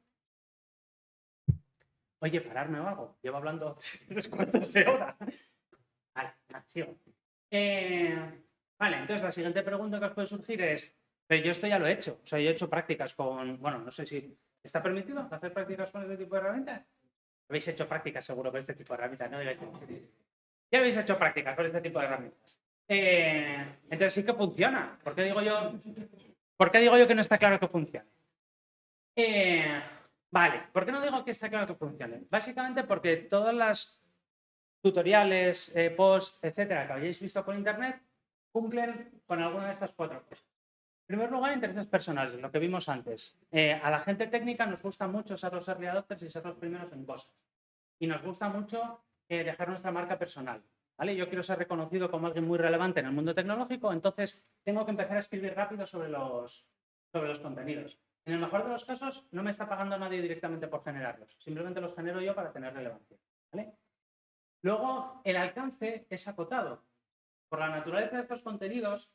[SPEAKER 2] Oye, pararme o algo. Llevo hablando 3/4 de hora. Vale, sigo. Vale, entonces la siguiente pregunta que os puede surgir es, pero yo esto ya lo he hecho. O sea, yo he hecho prácticas con, bueno, no sé si está permitido hacer prácticas con este tipo de herramientas. Habéis hecho prácticas seguro con este tipo de herramientas, no digáis que ya habéis hecho prácticas con este tipo de herramientas. Entonces sí que funciona. ¿Por qué digo yo que no está claro que funcione? Vale, ¿por qué no digo que está claro que funcione? Básicamente porque todas las tutoriales, posts, etcétera, que hayáis visto por internet cumplen con alguna de estas 4 cosas. En primer lugar, intereses personales, lo que vimos antes. A la gente técnica nos gusta mucho ser los early adopters y ser los primeros en cosas. Y nos gusta mucho dejar nuestra marca personal. ¿Vale? Yo quiero ser reconocido como alguien muy relevante en el mundo tecnológico, entonces tengo que empezar a escribir rápido sobre los contenidos. En el mejor de los casos, no me está pagando nadie directamente por generarlos. Simplemente los genero yo para tener relevancia. ¿Vale? Luego, el alcance es acotado. Por la naturaleza de estos contenidos,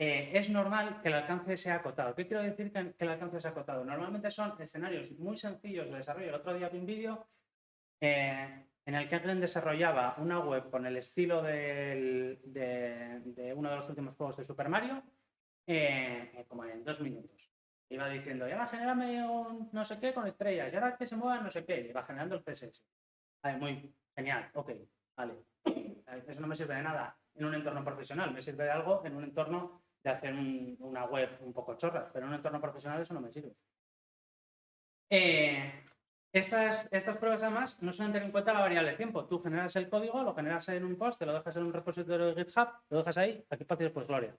[SPEAKER 2] es normal que el alcance sea acotado. ¿Qué quiero decir que el alcance sea acotado? Normalmente son escenarios muy sencillos de desarrollo. El otro día vi un vídeo en el que alguien desarrollaba una web con el estilo de uno de los últimos juegos de Super Mario, como en 2 minutos. Iba diciendo, y ahora genérame un no sé qué con estrellas, y ahora que se mueva no sé qué, y va generando el CSS. Vale, muy genial, ok, vale. Eso no me sirve de nada en un entorno profesional, me sirve de algo en un entorno de hacer una web un poco chorras, pero en un entorno profesional eso no me sirve. Estas pruebas además no suelen tener en cuenta la variable tiempo. Tú generas el código, lo generas en un post, te lo dejas en un repositorio de GitHub, lo dejas ahí, aquí fácil pues gloria.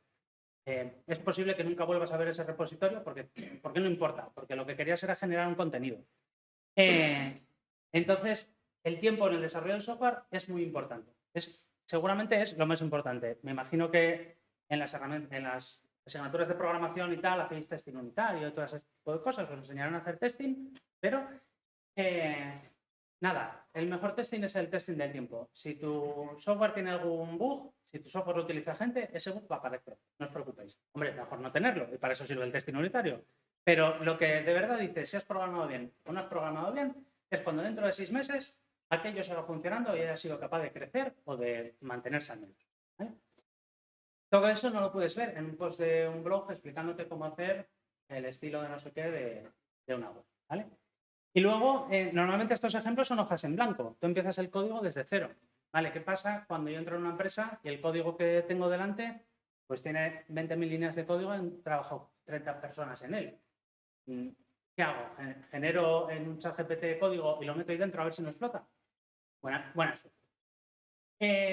[SPEAKER 2] Es posible que nunca vuelvas a ver ese repositorio porque no importa, porque lo que querías era generar un contenido. Entonces, el tiempo en el desarrollo del software es muy importante. Seguramente es lo más importante. Me imagino que en las asignaturas de programación y tal hacéis testing unitario y todo ese tipo de cosas, os enseñaron a hacer testing, pero nada, el mejor testing es el testing del tiempo. Si tu software tiene algún bug, si tu software lo utiliza gente, ese bug va a aparecer, no os preocupéis. Hombre, mejor no tenerlo, y para eso sirve el testing unitario. Pero lo que de verdad dice si has programado bien o no has programado bien, es cuando dentro de 6 meses aquello siga funcionando y haya sido capaz de crecer o de mantenerse al menos. ¿Vale? Todo eso no lo puedes ver en un post de un blog explicándote cómo hacer el estilo de no sé qué de una web. ¿Vale? Y luego, normalmente estos ejemplos son hojas en blanco. Tú empiezas el código desde cero. ¿Vale? ¿Qué pasa cuando yo entro en una empresa y el código que tengo delante pues tiene 20.000 líneas de código y trabajo 30 personas en él? ¿Qué hago? ¿Genero en un chat GPT código y lo meto ahí dentro a ver si no explota? Buena suerte.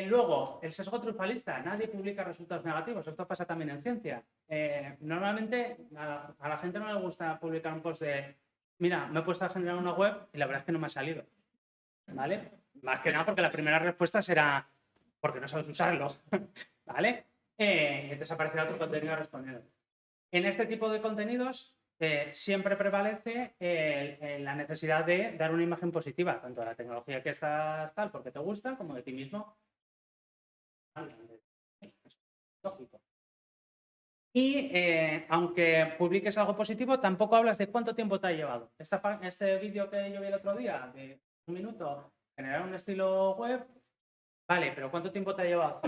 [SPEAKER 2] Luego, el sesgo triunfalista. Nadie publica resultados negativos. Esto pasa también en ciencia. Normalmente a la gente no le gusta publicar un post de mira, me he puesto a generar una web y la verdad es que no me ha salido. ¿Vale? Más que nada porque la primera respuesta será porque no sabes usarlo. ¿Vale? Entonces aparecerá otro contenido respondiendo. En este tipo de contenidos siempre prevalece la necesidad de dar una imagen positiva, tanto de la tecnología que estás tal porque te gusta, como de ti mismo. Lógico. Y aunque publiques algo positivo, tampoco hablas de cuánto tiempo te ha llevado. Este vídeo que yo vi el otro día, de 1 minuto, generar un estilo web, vale, pero ¿cuánto tiempo te ha llevado?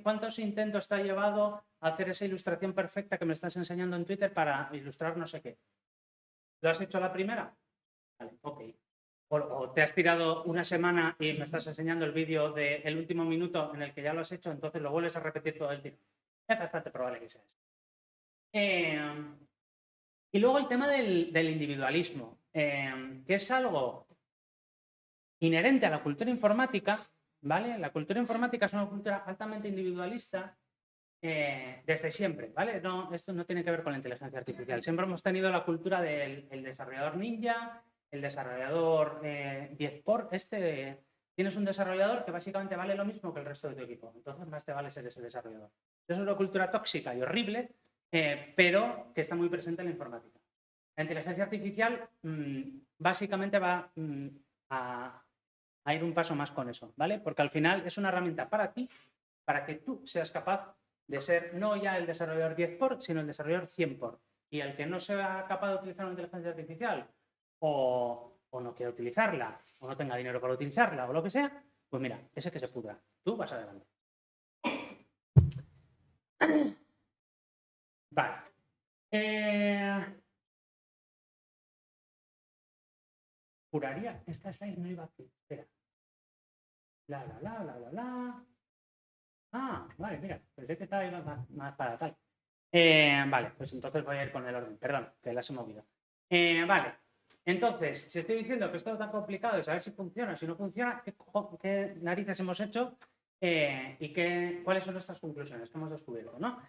[SPEAKER 2] ¿Cuántos intentos te ha llevado a hacer esa ilustración perfecta que me estás enseñando en Twitter para ilustrar no sé qué? ¿Lo has hecho a la primera? Vale, ok. O te has tirado una semana y me estás enseñando el vídeo del último minuto en el que ya lo has hecho, entonces lo vuelves a repetir todo el tiempo. Es bastante probable que sea eso. Y luego el tema del individualismo, que es algo inherente a la cultura informática, ¿vale? La cultura informática es una cultura altamente individualista desde siempre, ¿vale? No, esto no tiene que ver con la inteligencia artificial. Siempre hemos tenido la cultura del desarrollador ninja, el desarrollador 10 por tienes un desarrollador que básicamente vale lo mismo que el resto de tu equipo. Entonces más te vale ser ese desarrollador. Eso es una cultura tóxica y horrible, pero que está muy presente en la informática. La inteligencia artificial básicamente va a ir un paso más con eso, ¿vale? Porque al final es una herramienta para ti, para que tú seas capaz de ser no ya el desarrollador 10 por, sino el desarrollador 100 por. Y el que no sea capaz de utilizar una inteligencia artificial o no quiera utilizarla, o no tenga dinero para utilizarla, o lo que sea, pues mira, ese que se pudra. Tú vas adelante. Vale. Juraría, esta slide no iba aquí. Espera. Ah, vale, mira, pensé que estaba más para tal. Vale, pues entonces voy a ir con el orden. Perdón, que las he movido. Vale, entonces, si estoy diciendo que esto es tan complicado de saber si funciona, si no funciona, ¿qué narices hemos hecho y cuáles son nuestras conclusiones que hemos descubierto, ¿no?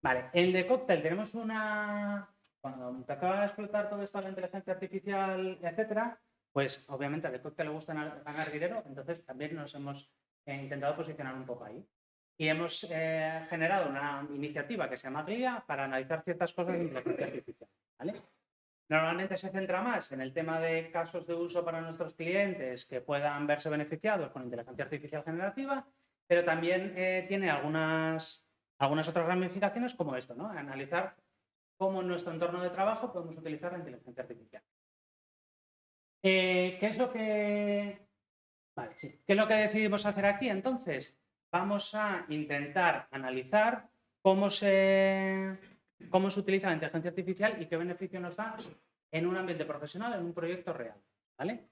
[SPEAKER 2] Vale, en The Cocktail tenemos cuando empezó a explotar todo esto de la inteligencia artificial, etcétera, pues obviamente a The Cocktail le gusta ganar dinero, entonces también nos hemos intentado posicionar un poco ahí. Y hemos generado una iniciativa que se llama GLIA para analizar ciertas cosas de inteligencia artificial, ¿vale? Normalmente se centra más en el tema de casos de uso para nuestros clientes que puedan verse beneficiados con inteligencia artificial generativa, pero también tiene algunas algunas otras ramificaciones como esto, ¿no? Analizar cómo en nuestro entorno de trabajo podemos utilizar la inteligencia artificial. ¿Qué es lo que... Vale, sí. ¿Qué es lo que decidimos hacer aquí? Entonces, vamos a intentar analizar cómo se utiliza la inteligencia artificial y qué beneficio nos da en un ambiente profesional, en un proyecto real, ¿vale?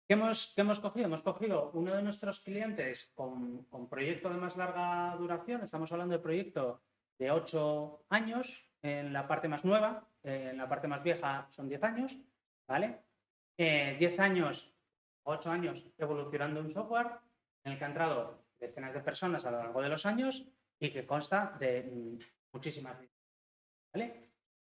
[SPEAKER 2] ¿Qué hemos cogido? Hemos cogido uno de nuestros clientes con proyecto de más larga duración. Estamos hablando de proyecto de 8 años en la parte más nueva. En la parte más vieja son 10 años, ¿vale? 10 años, 8 años evolucionando un software en el que han entrado decenas de personas a lo largo de los años y que consta de muchísimas, ¿vale?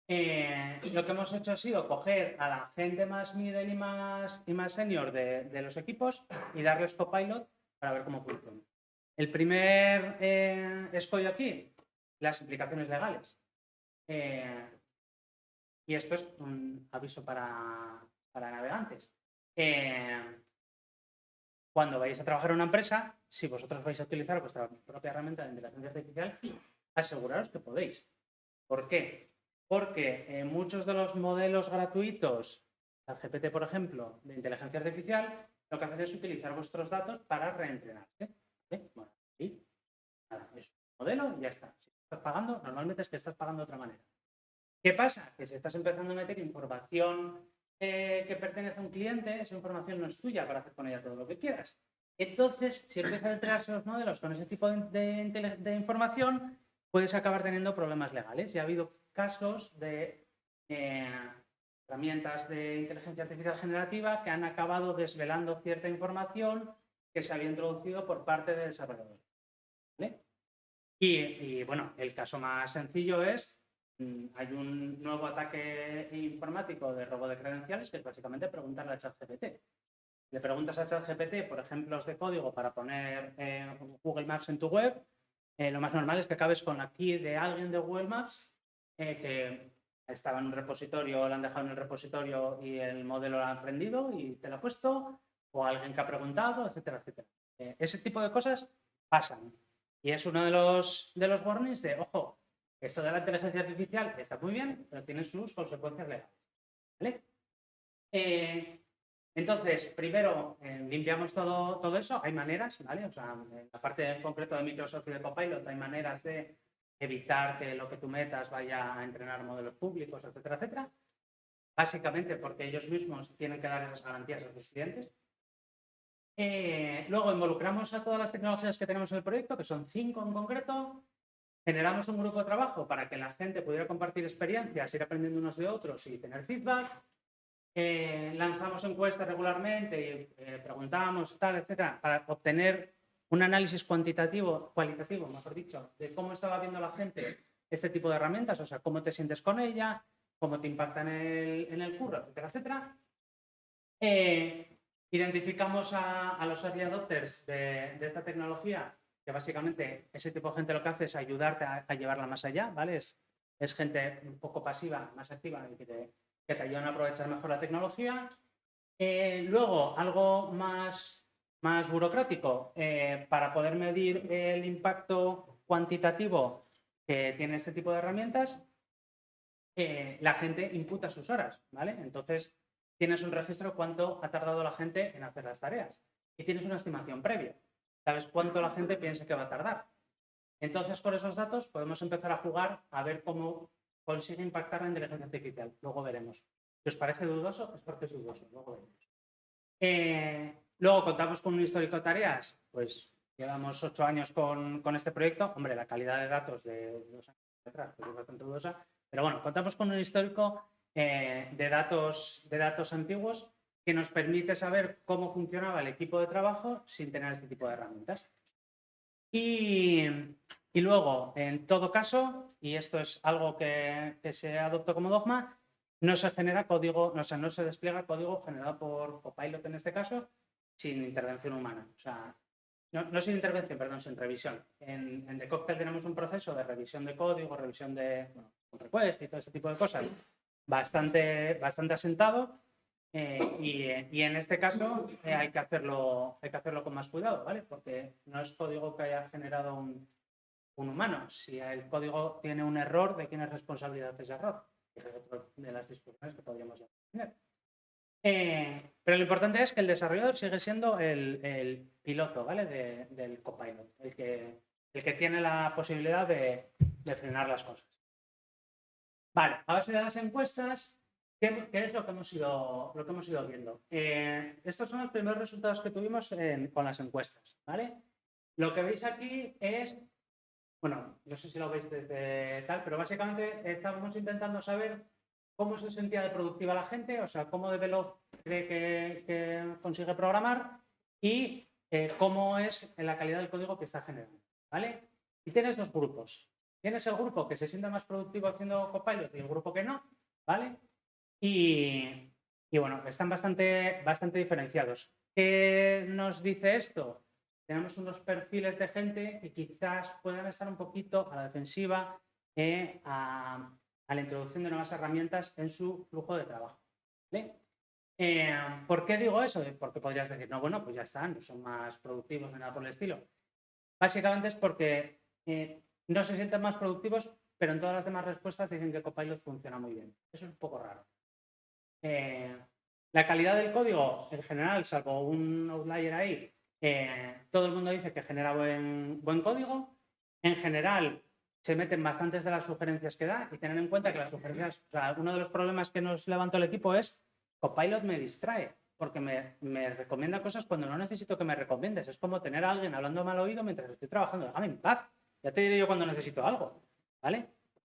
[SPEAKER 2] Lo que hemos hecho ha sido coger a la gente más middle y más senior de los equipos y darles copilot para ver cómo funciona. El primer escollo aquí, las implicaciones legales. Y esto es un aviso para navegantes. Cuando vayáis a trabajar en una empresa, si vosotros vais a utilizar vuestra propia herramienta de inteligencia artificial, aseguraros que podéis. ¿Por qué? Porque muchos de los modelos gratuitos, ChatGPT, por ejemplo, de inteligencia artificial, lo que hacen es utilizar vuestros datos para reentrenarse. ¿Vale? Bueno, y nada, es un modelo y ya está. Si estás pagando, normalmente es que estás pagando de otra manera. ¿Qué pasa? Que si estás empezando a meter información que pertenece a un cliente, esa información no es tuya para hacer con ella todo lo que quieras. Entonces, si empiezan a entrenarse los modelos con ese tipo de información, puedes acabar teniendo problemas legales. Y ha habido casos de herramientas de inteligencia artificial generativa que han acabado desvelando cierta información que se había introducido por parte de desarrolladores. ¿Vale? Y bueno, el caso más sencillo es, hay un nuevo ataque informático de robo de credenciales que es básicamente preguntarle a ChatGPT. Le preguntas a ChatGPT por ejemplos de código para poner Google Maps en tu web, lo más normal es que acabes con la key de alguien de Google Maps que estaba en un repositorio, lo han dejado en el repositorio y el modelo lo ha aprendido y te lo ha puesto, o alguien que ha preguntado, etcétera, etcétera. Ese tipo de cosas pasan. Y es uno de los warnings de, ojo, esto de la inteligencia artificial está muy bien, pero tiene sus consecuencias legales. ¿Vale? Entonces, primero limpiamos todo eso. Hay maneras, ¿vale? O sea, en la parte en concreto de Microsoft y de Copilot hay maneras de evitar que lo que tú metas vaya a entrenar modelos públicos, etcétera, etcétera. Básicamente porque ellos mismos tienen que dar esas garantías a sus clientes. Luego involucramos a todas las tecnologías que tenemos en el proyecto, que son 5 en concreto. Generamos un grupo de trabajo para que la gente pudiera compartir experiencias, ir aprendiendo unos de otros y tener feedback. Lanzamos encuestas regularmente y preguntamos, tal, etcétera, para obtener un análisis cualitativo, mejor dicho, de cómo estaba viendo la gente este tipo de herramientas, o sea, cómo te sientes con ella, cómo te impactan en el curro, etcétera, etcétera. Identificamos a los early adopters de esta tecnología, que básicamente ese tipo de gente lo que hace es ayudarte a llevarla más allá, ¿vale? Es gente un poco pasiva, más activa, que te ayudan a aprovechar mejor la tecnología. Luego, algo más burocrático, para poder medir el impacto cuantitativo que tiene este tipo de herramientas, la gente imputa sus horas, ¿vale? Entonces, tienes un registro de cuánto ha tardado la gente en hacer las tareas y tienes una estimación previa. Sabes cuánto la gente piensa que va a tardar. Entonces, con esos datos podemos empezar a jugar a ver cómo consigue impactar la inteligencia artificial. Luego veremos. Si os parece dudoso, es porque es dudoso. Luego veremos. Luego contamos con un histórico de tareas. Pues llevamos 8 años con este proyecto. Hombre, la calidad de datos de 2 años atrás pues es bastante dudosa. Pero bueno, contamos con un histórico de datos antiguos que nos permite saber cómo funcionaba el equipo de trabajo sin tener este tipo de herramientas. Y luego, en todo caso, y esto es algo que se adoptó como dogma, no se genera código, no se despliega código generado por Copilot en este caso, sin intervención humana. O sea, no sin intervención, perdón, sin revisión. En The Cocktail tenemos un proceso de revisión de código, revisión de request y todo este tipo de cosas bastante asentado. Y en este caso hay que hacerlo con más cuidado, ¿vale? Porque no es código que haya generado un humano. Si el código tiene un error, ¿de quién es responsabilidad ese error? Esa es otra de las discusiones que podríamos tener. Pero lo importante es que el desarrollador sigue siendo el piloto, ¿vale? del copilot, el que tiene la posibilidad de frenar las cosas. Vale, a base de las encuestas, ¿qué es lo que hemos ido viendo? Estos son los primeros resultados que tuvimos con las encuestas, ¿vale? Lo que veis aquí es, bueno, no sé si lo veis desde tal, pero básicamente estábamos intentando saber cómo se sentía de productiva la gente, o sea, cómo de veloz cree que consigue programar y cómo es la calidad del código que está generando, ¿vale? Y tienes dos grupos. Tienes el grupo que se siente más productivo haciendo Copilot y el grupo que no, ¿vale? Y bueno, están bastante diferenciados. ¿Qué nos dice esto? Tenemos unos perfiles de gente que quizás puedan estar un poquito a la defensiva a la introducción de nuevas herramientas en su flujo de trabajo, ¿vale? ¿Por qué digo eso? Porque podrías decir, no, bueno, pues ya están, no son más productivos ni nada por el estilo. Básicamente es porque no se sienten más productivos, pero en todas las demás respuestas dicen que Copilot funciona muy bien. Eso es un poco raro. La calidad del código, en general, salvo un outlier ahí, todo el mundo dice que genera buen código. En general, se meten bastantes de las sugerencias que da y tener en cuenta que las sugerencias, o sea, uno de los problemas que nos levantó el equipo es Copilot me distrae porque me recomienda cosas cuando no necesito que me recomiendes. Es como tener a alguien hablando mal oído mientras estoy trabajando. Déjame en paz. Ya te diré yo cuando necesito algo. ¿Vale?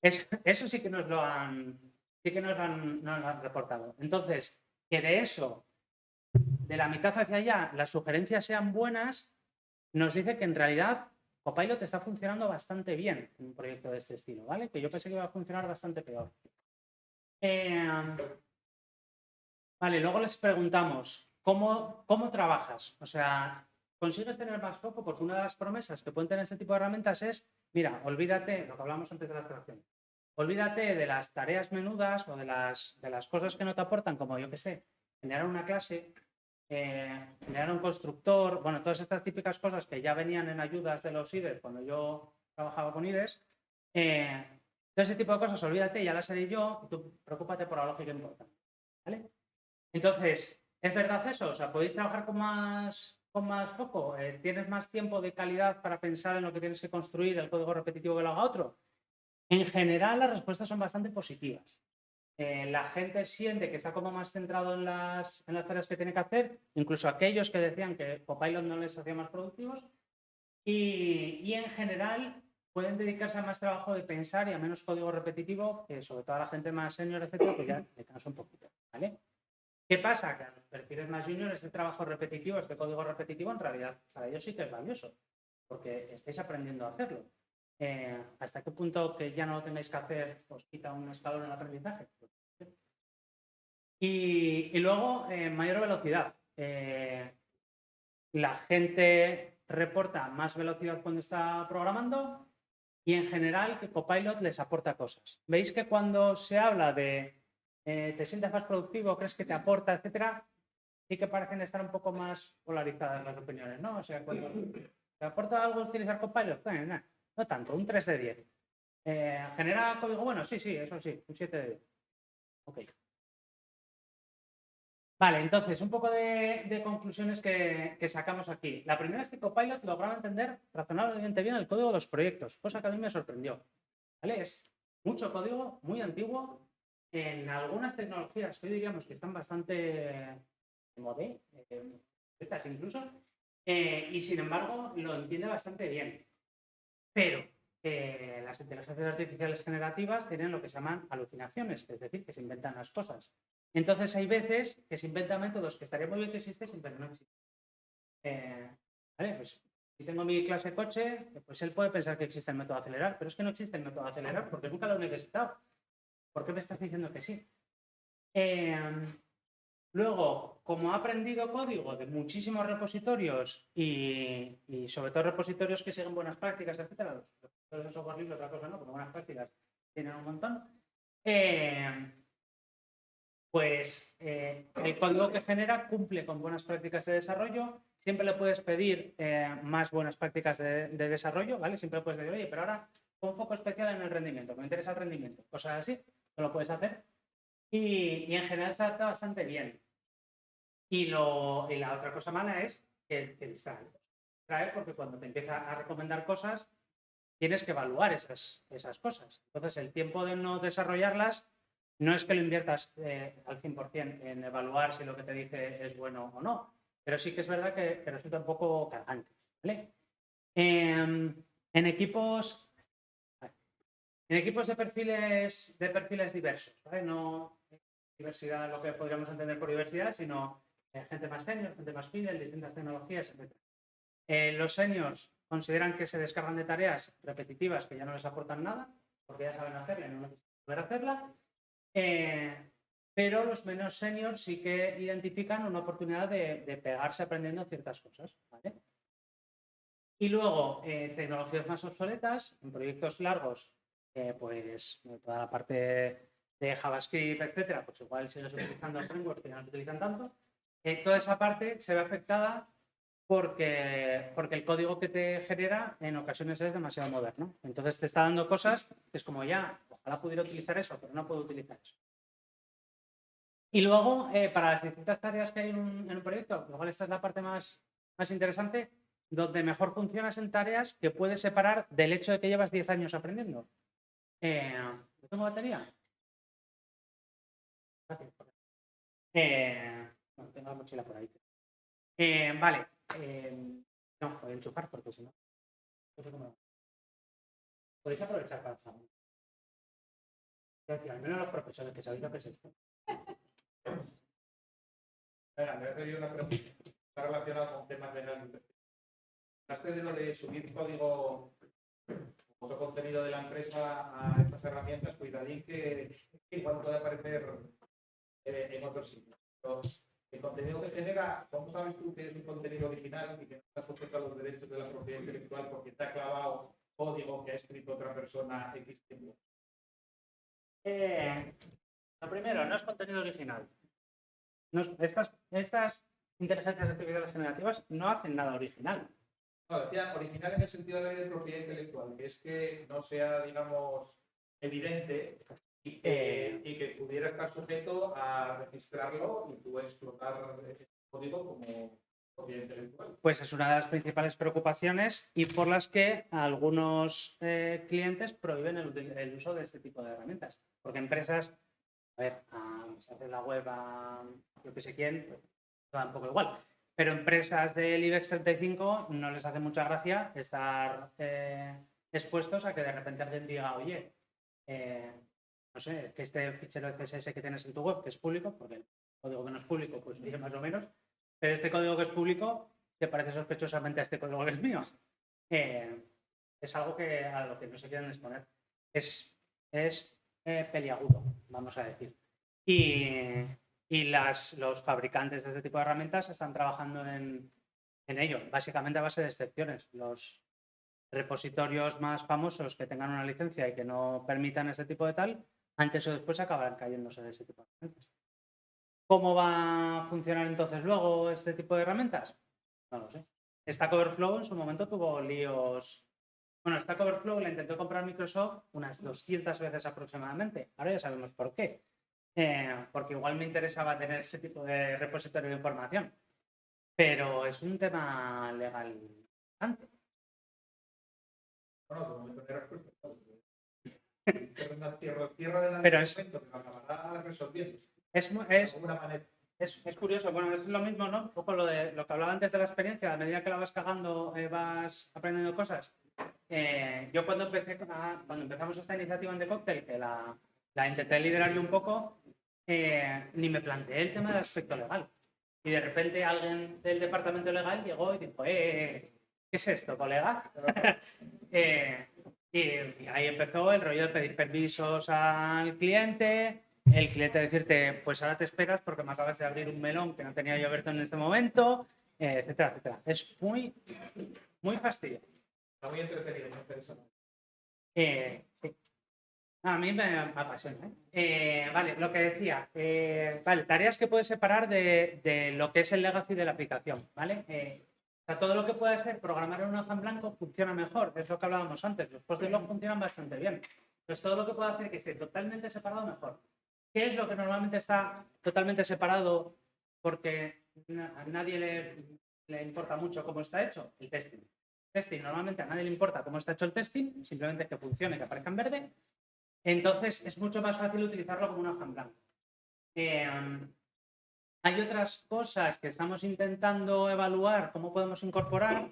[SPEAKER 2] Eso sí que nos lo han reportado. Entonces, que de eso, de la mitad hacia allá, las sugerencias sean buenas, nos dice que en realidad Copilot está funcionando bastante bien en un proyecto de este estilo, ¿vale? Que yo pensé que iba a funcionar bastante peor. Vale, luego les preguntamos, ¿cómo trabajas? O sea, ¿consigues tener más foco? Porque una de las promesas que pueden tener este tipo de herramientas es, mira, olvídate, lo que hablamos antes de la abstracción, olvídate de las tareas menudas o de las cosas que no te aportan, como yo que sé, generar una clase, generar un constructor, bueno, todas estas típicas cosas que ya venían en ayudas de los IDEs cuando yo trabajaba con IDEs. Todo ese tipo de cosas, olvídate, ya las haré yo, y tú preocúpate por la lógica importante, ¿vale? Entonces, ¿es verdad eso? O sea, ¿podéis trabajar con más foco? ¿Tienes más tiempo de calidad para pensar en lo que tienes que construir, el código repetitivo que lo haga otro? En general, las respuestas son bastante positivas. La gente siente que está como más centrado en las tareas que tiene que hacer, incluso aquellos que decían que Copilot no les hacía más productivos. Y en general pueden dedicarse a más trabajo de pensar y a menos código repetitivo, que sobre todo a la gente más senior, etcétera, pues ya le cansa un poquito, ¿vale? ¿Qué pasa? Que a los perfiles más juniors este trabajo repetitivo, este código repetitivo, en realidad para ellos sí que es valioso, porque estáis aprendiendo a hacerlo. ¿Hasta qué punto que ya no lo tengáis que hacer os quita un escalón en el aprendizaje? Y luego, mayor velocidad. La gente reporta más velocidad cuando está programando y en general que Copilot les aporta cosas. ¿Veis que cuando se habla de te sientes más productivo, crees que te aporta, etcétera, sí que parecen estar un poco más polarizadas las opiniones, ¿no? O sea, cuando te aporta algo utilizar Copilot, no tanto, un 3 de 10. ¿Genera código bueno? Sí, eso sí, un 7 de 10. Ok. Vale, entonces, un poco de conclusiones que sacamos aquí. La primera es que Copilot lograba entender razonablemente bien el código de los proyectos, cosa que a mí me sorprendió. ¿Vale? Es mucho código, muy antiguo, en algunas tecnologías que hoy diríamos que están bastante de moda, incluso, y sin embargo lo entiende bastante bien. Pero las inteligencias artificiales generativas tienen lo que se llaman alucinaciones, es decir, que se inventan las cosas. Entonces hay veces que se inventan métodos que estaría muy bien que existiesen, pero no existen. Vale, pues si tengo mi clase coche, pues él puede pensar que existe el método acelerar, pero es que no existe el método acelerar porque nunca lo he necesitado. ¿Por qué me estás diciendo que sí? Luego, como ha aprendido código de muchísimos repositorios y sobre todo repositorios que siguen buenas prácticas, etcétera, los repositorios de software libre, otra cosa no, porque buenas prácticas tienen un montón, pues el código que genera cumple con buenas prácticas de desarrollo, siempre le puedes pedir más buenas prácticas de desarrollo, ¿vale? Siempre puedes decir, oye, pero ahora pon foco especial en el rendimiento, me interesa el rendimiento, cosas así, tú lo puedes hacer. Y en general se adapta bastante bien. Y la otra cosa mala es que distrae. Distrae porque cuando te empieza a recomendar cosas, tienes que evaluar esas cosas. Entonces, el tiempo de no desarrollarlas no es que lo inviertas al 100% en evaluar si lo que te dice es bueno o no, pero sí que es verdad que resulta un poco cargante. ¿Vale? En equipos de perfiles diversos, ¿vale? No diversidad, lo que podríamos entender por diversidad, sino gente más senior, gente más fidel, distintas tecnologías, etc. Los seniors consideran que se descargan de tareas repetitivas que ya no les aportan nada, porque ya saben hacerla y no necesitan volver a hacerla. Pero los menos seniors sí que identifican una oportunidad de pegarse aprendiendo ciertas cosas. ¿Vale? Y luego, tecnologías más obsoletas, en proyectos largos, pues toda la parte de JavaScript, etcétera, pues igual sigues utilizando frameworks que ya no se utilizan tanto. Toda esa parte se ve afectada porque el código que te genera en ocasiones es demasiado moderno. Entonces te está dando cosas que es como ya, ojalá pudiera utilizar eso, pero no puedo utilizar eso. Y luego, para las distintas tareas que hay en un proyecto, igual esta es la parte más interesante, donde mejor funcionas en tareas que puedes separar del hecho de que llevas 10 años aprendiendo. ¿No tengo batería? Gracias. No, tengo la mochila por ahí. Vale. No, voy a enchufar porque si no sé cómo. Podéis aprovechar para hacerlo. Al menos los profesores que sabéis lo que es esto.
[SPEAKER 1] Me voy a hacer una pregunta. Está relacionada con temas de análisis. Hablaste de lo de subir código o contenido de la empresa a estas herramientas, cuidadín que igual puede aparecer en otros sitios. El contenido que genera, ¿cómo sabes tú que es un contenido original y que no está sujeto a los derechos de la propiedad intelectual porque te ha clavado código que ha escrito otra persona X tiempo?
[SPEAKER 2] Lo primero, no es contenido original. Estas inteligencias artificiales generativas no hacen nada original.
[SPEAKER 1] No, decía original en el sentido de la ley de propiedad intelectual, que es que no sea, digamos, evidente y que pudiera estar sujeto a registrarlo y tú explotar ese código como propiedad intelectual.
[SPEAKER 2] Pues es una de las principales preocupaciones y por las que algunos clientes prohíben el uso de este tipo de herramientas. Porque empresas, a ver, se hace la web a yo que sé quién, pues, da un poco igual. Pero empresas del IBEX 35 no les hace mucha gracia estar expuestos a que de repente alguien diga, oye, no sé, que este fichero de CSS que tienes en tu web, que es público, porque el código que no es público, pues dice más o menos, pero este código que es público te parece sospechosamente a este código que es mío. Es algo a lo que no se quieren exponer. Es peliagudo, vamos a decir. Y los fabricantes de este tipo de herramientas están trabajando en ello, básicamente a base de excepciones. Los repositorios más famosos que tengan una licencia y que no permitan este tipo de tal, antes o después acabarán cayéndose de ese tipo de herramientas. ¿Cómo va a funcionar entonces luego este tipo de herramientas? No lo sé. Stack Overflow en su momento tuvo líos. Bueno, Stack Overflow la intentó comprar Microsoft unas 200 veces aproximadamente. Ahora ya sabemos por qué. Porque igual me interesaba tener este tipo de repositorio de información. Pero es un tema legal importante.
[SPEAKER 1] Bueno, de momento era perfecto. Tierra de
[SPEAKER 2] Pero
[SPEAKER 1] momento, que acabará resolviendo.
[SPEAKER 2] Es curioso, bueno, es lo mismo, ¿no? Un poco lo que hablaba antes de la experiencia, a medida que la vas cagando, vas aprendiendo cosas. Yo cuando empezamos esta iniciativa en The Cocktail, que la intenté liderar yo un poco, ni me planteé el tema del aspecto legal. Y de repente alguien del departamento legal llegó y dijo, ¿qué es esto, colega? Y ahí empezó el rollo de pedir permisos al cliente, el cliente decirte, pues ahora te esperas porque me acabas de abrir un melón que no tenía yo abierto en este momento, etcétera, etcétera. Es muy, muy fastidioso.
[SPEAKER 1] Está muy entretenido, muy interesante.
[SPEAKER 2] Sí. A mí me apasiona. Vale, lo que decía. Vale, tareas que puedes separar de lo que es el legacy de la aplicación. ¿Vale? sea, todo lo que pueda ser programar en una hoja en blanco funciona mejor, es lo que hablábamos antes. Los post de blog funcionan bastante bien. Entonces, todo lo que pueda hacer que esté totalmente separado, mejor. ¿Qué es lo que normalmente está totalmente separado porque a nadie le importa mucho cómo está hecho? El testing. Testing, normalmente a nadie le importa cómo está hecho el testing, simplemente que funcione, que aparezca en verde. Entonces, es mucho más fácil utilizarlo como una hoja en blanco. Hay otras cosas que estamos intentando evaluar, cómo podemos incorporar.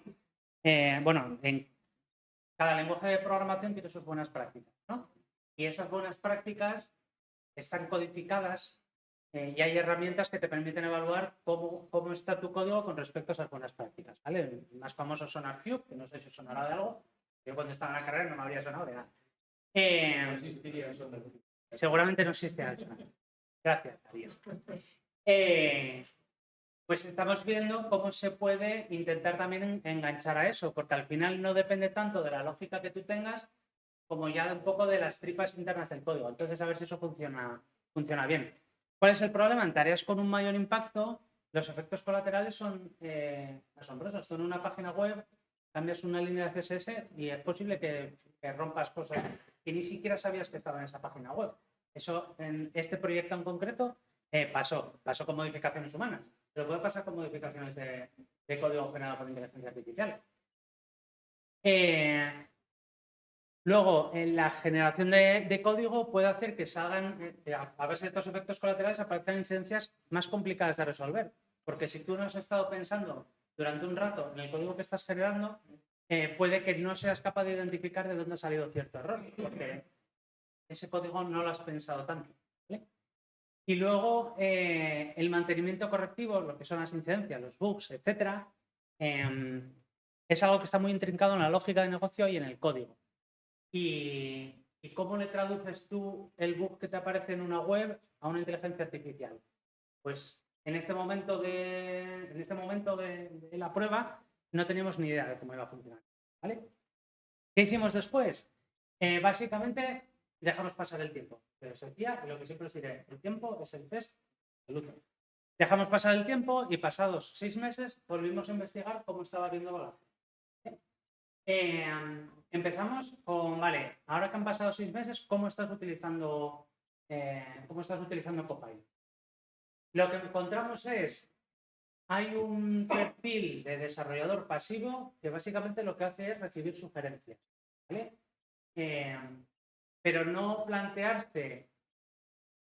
[SPEAKER 2] Bueno, en cada lenguaje de programación tiene sus buenas prácticas, ¿no? Y esas buenas prácticas están codificadas y hay herramientas que te permiten evaluar cómo está tu código con respecto a esas buenas prácticas, ¿vale? El más famoso es SonarQube, que no sé si os sonará de algo. Yo cuando estaba en la carrera no me habría sonado de nada.
[SPEAKER 1] No existiría eso.
[SPEAKER 2] Seguramente no existe eso. Gracias a Dios. Pues estamos viendo cómo se puede intentar también enganchar a eso, porque al final no depende tanto de la lógica que tú tengas como ya un poco de las tripas internas del código. Entonces, a ver si eso funciona bien. ¿Cuál es el problema? En tareas con un mayor impacto, los efectos colaterales son asombrosos. Tú en una página web cambias una línea de CSS y es posible que rompas cosas que ni siquiera sabías que estaban en esa página web. Eso en este proyecto en concreto pasó con modificaciones humanas, pero puede pasar con modificaciones de código generado por inteligencia artificial. Luego, en la generación de código puede hacer que salgan, a base de estos efectos colaterales, aparezcan incidencias más complicadas de resolver. Porque si tú no has estado pensando durante un rato en el código que estás generando, puede que no seas capaz de identificar de dónde ha salido cierto error, porque ese código no lo has pensado tanto, ¿vale? Y luego, el mantenimiento correctivo, lo que son las incidencias, los bugs, etcétera, es algo que está muy intrincado en la lógica de negocio y en el código. ¿Y cómo le traduces tú el bug que te aparece en una web a una inteligencia artificial? Pues en este momento de la prueba no teníamos ni idea de cómo iba a funcionar, ¿vale? ¿Qué hicimos después? Básicamente dejamos pasar el tiempo. Pero os decía, y lo que siempre os diré, el tiempo es el test absoluto. Dejamos pasar el tiempo y pasados 6 meses volvimos a investigar cómo estaba viendo la empezamos con, vale, ahora que han pasado 6 meses, ¿cómo estás utilizando Copilot? Lo que encontramos es, hay un perfil de desarrollador pasivo que básicamente lo que hace es recibir sugerencias, ¿vale? Pero no plantearse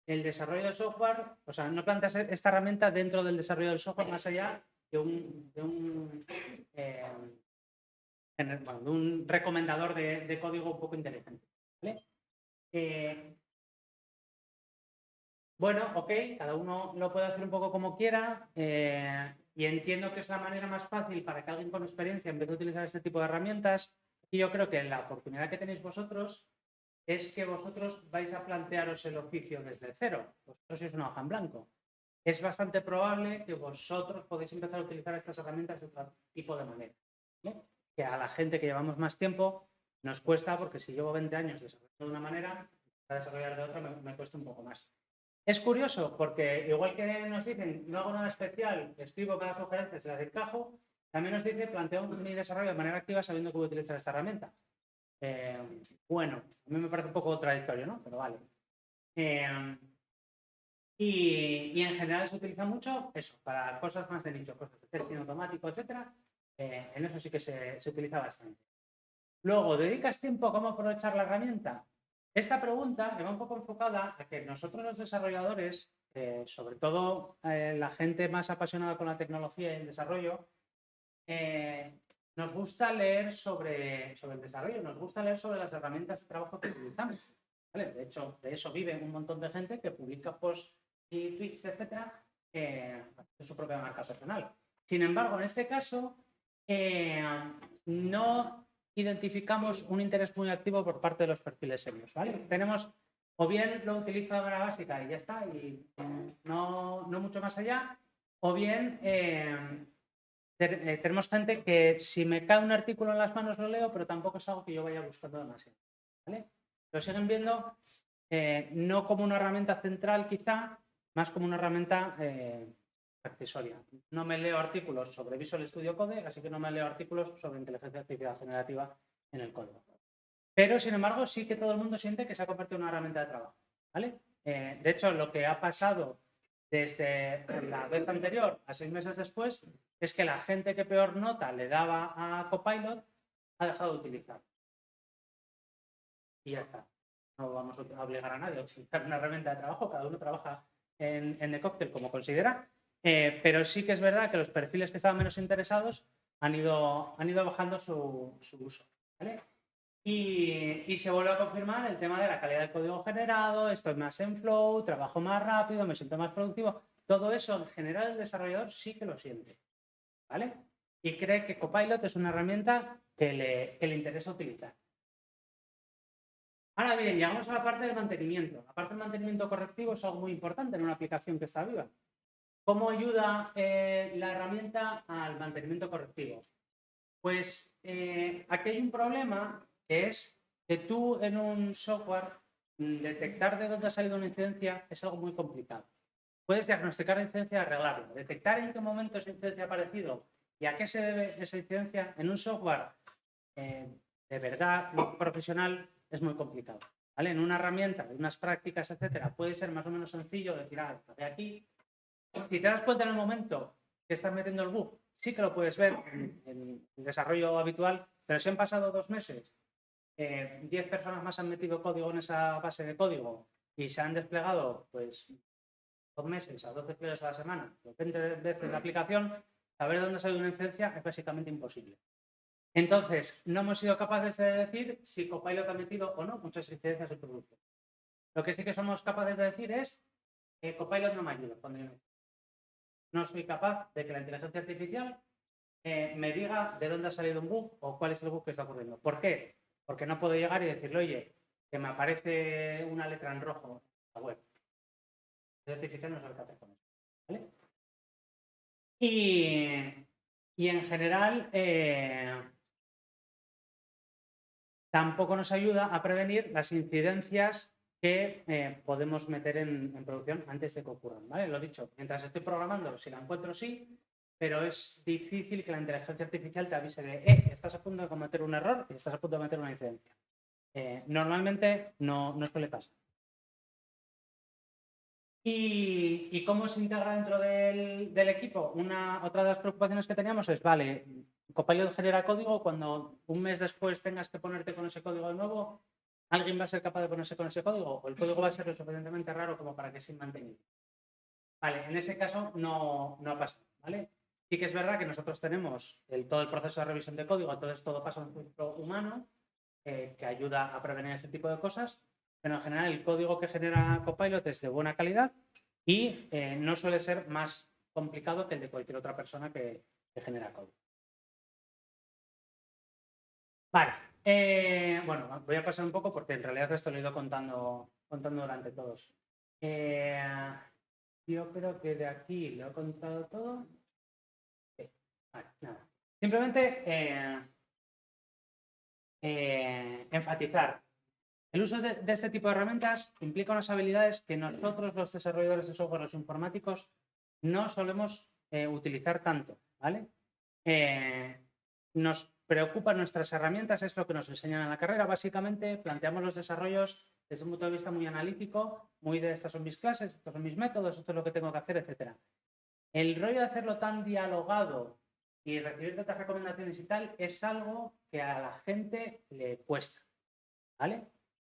[SPEAKER 2] el desarrollo del software, o sea, no plantearse esta herramienta dentro del desarrollo del software más allá de un recomendador de código un poco inteligente, ¿vale? Bueno, ok, cada uno lo puede hacer un poco como quiera y entiendo que es la manera más fácil para que alguien con experiencia, en vez de utilizar este tipo de herramientas, y yo creo que la oportunidad que tenéis vosotros es que vosotros vais a plantearos el oficio desde cero. Vosotros sois una hoja en blanco. Es bastante probable que vosotros podéis empezar a utilizar estas herramientas de otro tipo de manera, ¿no? Que a la gente que llevamos más tiempo nos cuesta, porque si llevo 20 años desarrollando de una manera, para desarrollar de otra me cuesta un poco más. Es curioso porque igual que nos dicen no hago nada especial, escribo cada sugerencia, se las encajo, también nos dice planteo mi desarrollo de manera activa sabiendo que voy a utilizar esta herramienta. Bueno, a mí me parece un poco contradictorio, ¿no? Pero vale. Y en general se utiliza mucho eso, para cosas más de nicho, cosas de testing automático, etcétera. En eso sí que se utiliza bastante. Luego, ¿dedicas tiempo a cómo aprovechar la herramienta? Esta pregunta me va un poco enfocada a que nosotros los desarrolladores, sobre todo la gente más apasionada con la tecnología y el desarrollo, nos gusta leer sobre el desarrollo, nos gusta leer sobre las herramientas de trabajo que utilizamos, ¿vale? De hecho, de eso vive un montón de gente que publica posts y tweets, etcétera, de su propia marca personal. Sin embargo, en este caso, no identificamos un interés muy activo por parte de los perfiles seniors, ¿vale? Tenemos, o bien lo utilizo de manera básica y ya está, y no mucho más allá, o bien tenemos gente que si me cae un artículo en las manos lo leo, pero tampoco es algo que yo vaya buscando demasiado, ¿vale? Lo siguen viendo no como una herramienta central quizá, más como una herramienta accesoria. No me leo artículos sobre Visual Studio Code, así que no me leo artículos sobre inteligencia artificial generativa en el código. Pero, sin embargo, sí que todo el mundo siente que se ha convertido en una herramienta de trabajo, ¿vale? De hecho, lo que ha pasado desde la vez anterior a 6 meses después es que la gente que peor nota le daba a Copilot ha dejado de utilizar. Y ya está. No vamos a obligar a nadie a utilizar una herramienta de trabajo, cada uno trabaja en The Cocktail como considera, pero sí que es verdad que los perfiles que estaban menos interesados han ido bajando su uso, ¿vale? Y se vuelve a confirmar el tema de la calidad del código generado, estoy más en flow, trabajo más rápido, me siento más productivo. Todo eso en general el desarrollador sí que lo siente, ¿vale? Y cree que Copilot es una herramienta que le interesa utilizar. Ahora bien, llegamos a la parte del mantenimiento. La parte del mantenimiento correctivo es algo muy importante en una aplicación que está viva. ¿Cómo ayuda la herramienta al mantenimiento correctivo? Pues aquí hay un problema que es que tú en un software detectar de dónde ha salido una incidencia es algo muy complicado. Puedes diagnosticar la incidencia y arreglarlo. Detectar en qué momento esa incidencia ha aparecido y a qué se debe esa incidencia en un software de verdad profesional es muy complicado. ¿Vale? En una herramienta, en unas prácticas, etcétera, puede ser más o menos sencillo decir, de aquí. Si te das cuenta en el momento que estás metiendo el bug, sí que lo puedes ver en el desarrollo habitual, pero si han pasado 2 meses, 10 personas más han metido código en esa base de código y se han desplegado pues 2 meses a 2 despliegues a la semana, 20 veces la aplicación, saber dónde ha salido una incidencia es básicamente imposible. Entonces, no hemos sido capaces de decir si Copilot ha metido o no muchas incidencias en producto. Lo que sí que somos capaces de decir es que Copilot no me ayuda cuando yo no soy capaz de que la inteligencia artificial me diga de dónde ha salido un bug o cuál es el bug que está ocurriendo. ¿Por qué? Porque no puedo llegar y decirle, oye, que me aparece una letra en rojo en la web. La inteligencia artificial no sabe qué hacer con eso. ¿Vale? Y en general tampoco nos ayuda a prevenir las incidencias que podemos meter en producción antes de que ocurran. ¿Vale? Lo dicho, mientras estoy programando, si la encuentro sí, pero es difícil que la inteligencia artificial te avise de estás a punto de cometer un error y estás a punto de meter una incidencia. Normalmente no suele pasar. ¿Y cómo se integra dentro del equipo? Otra de las preocupaciones que teníamos es, vale, Copilot genera código, cuando un mes después tengas que ponerte con ese código de nuevo, ¿alguien va a ser capaz de ponerse con ese código? ¿O el código va a ser lo suficientemente raro como para que sea mantenido? Vale, en ese caso no ha pasado, ¿vale? Sí que es verdad que nosotros tenemos todo el proceso de revisión de código, entonces todo pasa en un filtro humano que ayuda a prevenir este tipo de cosas, pero en general el código que genera Copilot es de buena calidad y no suele ser más complicado que el de cualquier otra persona que genera código. Vale, bueno, voy a pasar un poco porque en realidad esto lo he ido contando durante todos. Yo creo que de aquí lo he contado todo. Vale, nada. Simplemente enfatizar. El uso de este tipo de herramientas implica unas habilidades que nosotros, los desarrolladores de software, los informáticos, no solemos utilizar tanto, ¿vale? Nos preocupan nuestras herramientas, es lo que nos enseñan en la carrera. Básicamente, planteamos los desarrollos desde un punto de vista muy analítico, muy de estas son mis clases, estos son mis métodos, esto es lo que tengo que hacer, etc. El rollo de hacerlo tan dialogado y recibir tantas recomendaciones y tal es algo que a la gente le cuesta, ¿vale?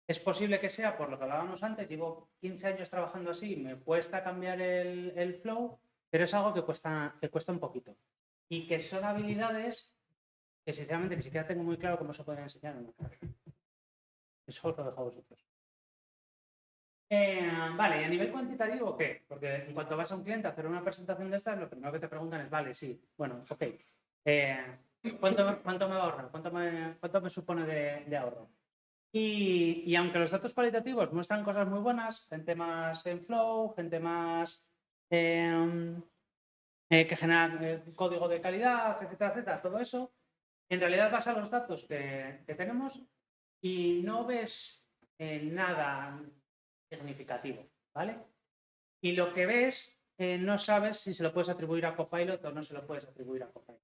[SPEAKER 2] Es posible que sea por lo que hablábamos antes, llevo 15 años trabajando así, me cuesta cambiar el flow, pero es algo que cuesta un poquito. Y que son habilidades que sinceramente ni siquiera tengo muy claro cómo se pueden enseñar en una carrera. Eso os lo dejo a vosotros. Vale, y a nivel cuantitativo, ¿qué? Porque en cuanto vas a un cliente a hacer una presentación de estas, lo primero que te preguntan es, vale, sí, bueno, ok. ¿Cuánto me va a ahorrar? ¿Cuánto me supone de ahorro? Y aunque los datos cualitativos muestran cosas muy buenas, gente más en flow, gente más que genera código de calidad, etcétera, etcétera, todo eso, en realidad vas a los datos que tenemos y no ves nada significativo, ¿vale? Y lo que ves no sabes si se lo puedes atribuir a Copilot o no se lo puedes atribuir a Copilot.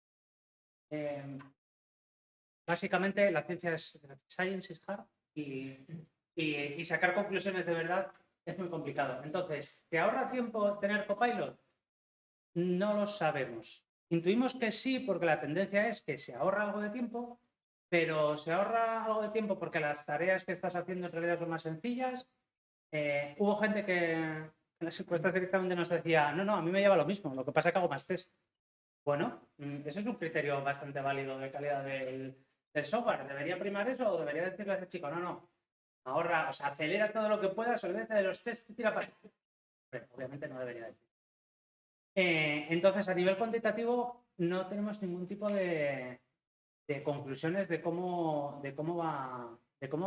[SPEAKER 2] Básicamente, la ciencia es science is hard y sacar conclusiones de verdad es muy complicado. Entonces, ¿te ahorra tiempo tener Copilot? No lo sabemos. Intuimos que sí, porque la tendencia es que se ahorra algo de tiempo, pero se ahorra algo de tiempo porque las tareas que estás haciendo en realidad son más sencillas. Hubo gente que en las encuestas directamente nos decía, no, a mí me lleva lo mismo, lo que pasa es que hago más test. Bueno, eso es un criterio bastante válido de calidad del software. ¿Debería primar eso o debería decirle a ese chico, no, ahorra, o sea, acelera todo lo que puedas, olvídate de los tests y tira para... Pero, obviamente no debería decir. Entonces, a nivel cuantitativo, no tenemos ningún tipo de conclusiones de cómo va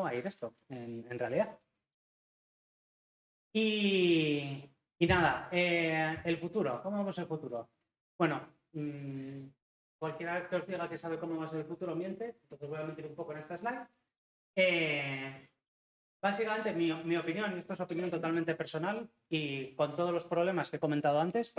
[SPEAKER 2] a ir esto, en realidad. Y nada, el futuro. ¿Cómo vemos el futuro? Bueno, cualquiera que os diga que sabe cómo va a ser el futuro miente, entonces voy a mentir un poco en esta slide. Básicamente, mi opinión, y esto es opinión totalmente personal y con todos los problemas que he comentado antes,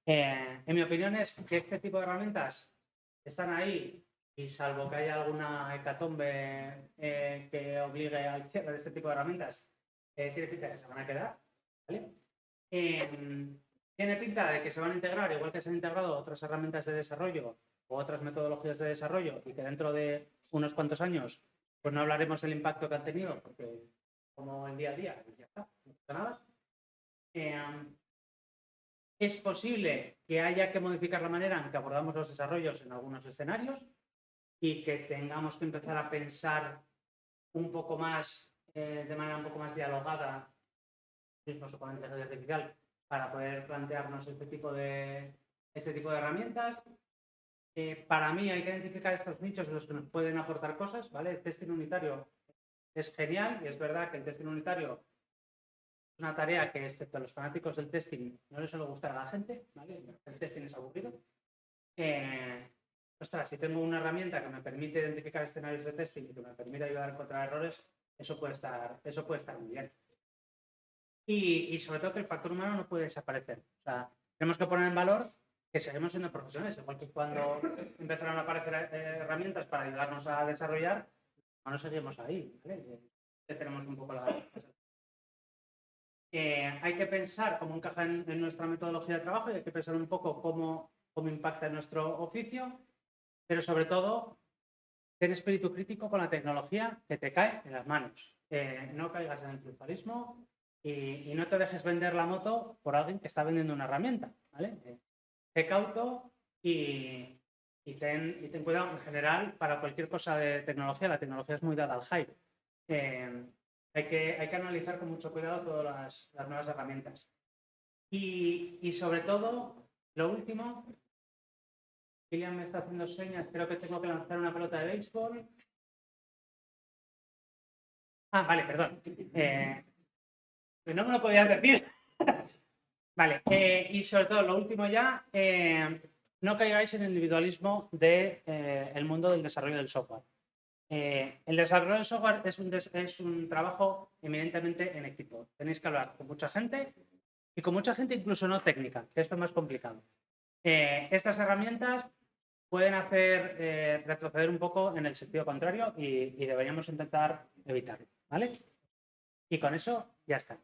[SPEAKER 2] en mi opinión es que este tipo de herramientas están ahí y salvo que haya alguna hecatombe que obligue al cierre de este tipo de herramientas, tiene pinta de que se van a quedar. ¿Vale? Tiene pinta de que se van a integrar, igual que se han integrado otras herramientas de desarrollo o otras metodologías de desarrollo y que dentro de unos cuantos años pues no hablaremos del impacto que han tenido porque como el día a día, ya está, no pasa nada. Es posible que haya que modificar la manera en que abordamos los desarrollos en algunos escenarios y que tengamos que empezar a pensar un poco más, de manera un poco más dialogada, mismos con la inteligencia artificial, para poder plantearnos este tipo de herramientas. Para mí hay que identificar estos nichos en los que nos pueden aportar cosas, ¿vale? El testing unitario es genial y es verdad que el testing unitario es una tarea que, excepto a los fanáticos del testing, no les suele gustar a la gente, ¿vale? El testing es aburrido. Ostras, si tengo una herramienta que me permite identificar escenarios de testing y que me permite ayudar a encontrar errores, eso puede estar muy bien. Y sobre todo que el factor humano no puede desaparecer. O sea, tenemos que poner en valor que seguimos siendo profesionales, igual que cuando empezaron a aparecer herramientas para ayudarnos a desarrollar, no seguimos ahí, ¿vale? Tenemos un poco la... hay que pensar cómo encaja en nuestra metodología de trabajo y hay que pensar un poco cómo impacta en nuestro oficio, pero sobre todo, ten espíritu crítico con la tecnología que te cae en las manos. No caigas en el triunfalismo y no te dejes vender la moto por alguien que está vendiendo una herramienta, ¿vale? Sé cauto y ten cuidado. En general, para cualquier cosa de tecnología, la tecnología es muy dada al hype. Hay que analizar con mucho cuidado todas las nuevas herramientas. Y sobre todo, lo último, Kilian me está haciendo señas, creo que tengo que lanzar una pelota de béisbol. Ah, vale, perdón. No me lo podías decir. Vale, y sobre todo, lo último ya, no caigáis en el individualismo del mundo del desarrollo del software. El desarrollo del software es un trabajo eminentemente en equipo. Tenéis que hablar con mucha gente y con mucha gente incluso no técnica, que es lo más complicado. Estas herramientas pueden hacer retroceder un poco en el sentido contrario y deberíamos intentar evitarlo, ¿vale? Y con eso ya está.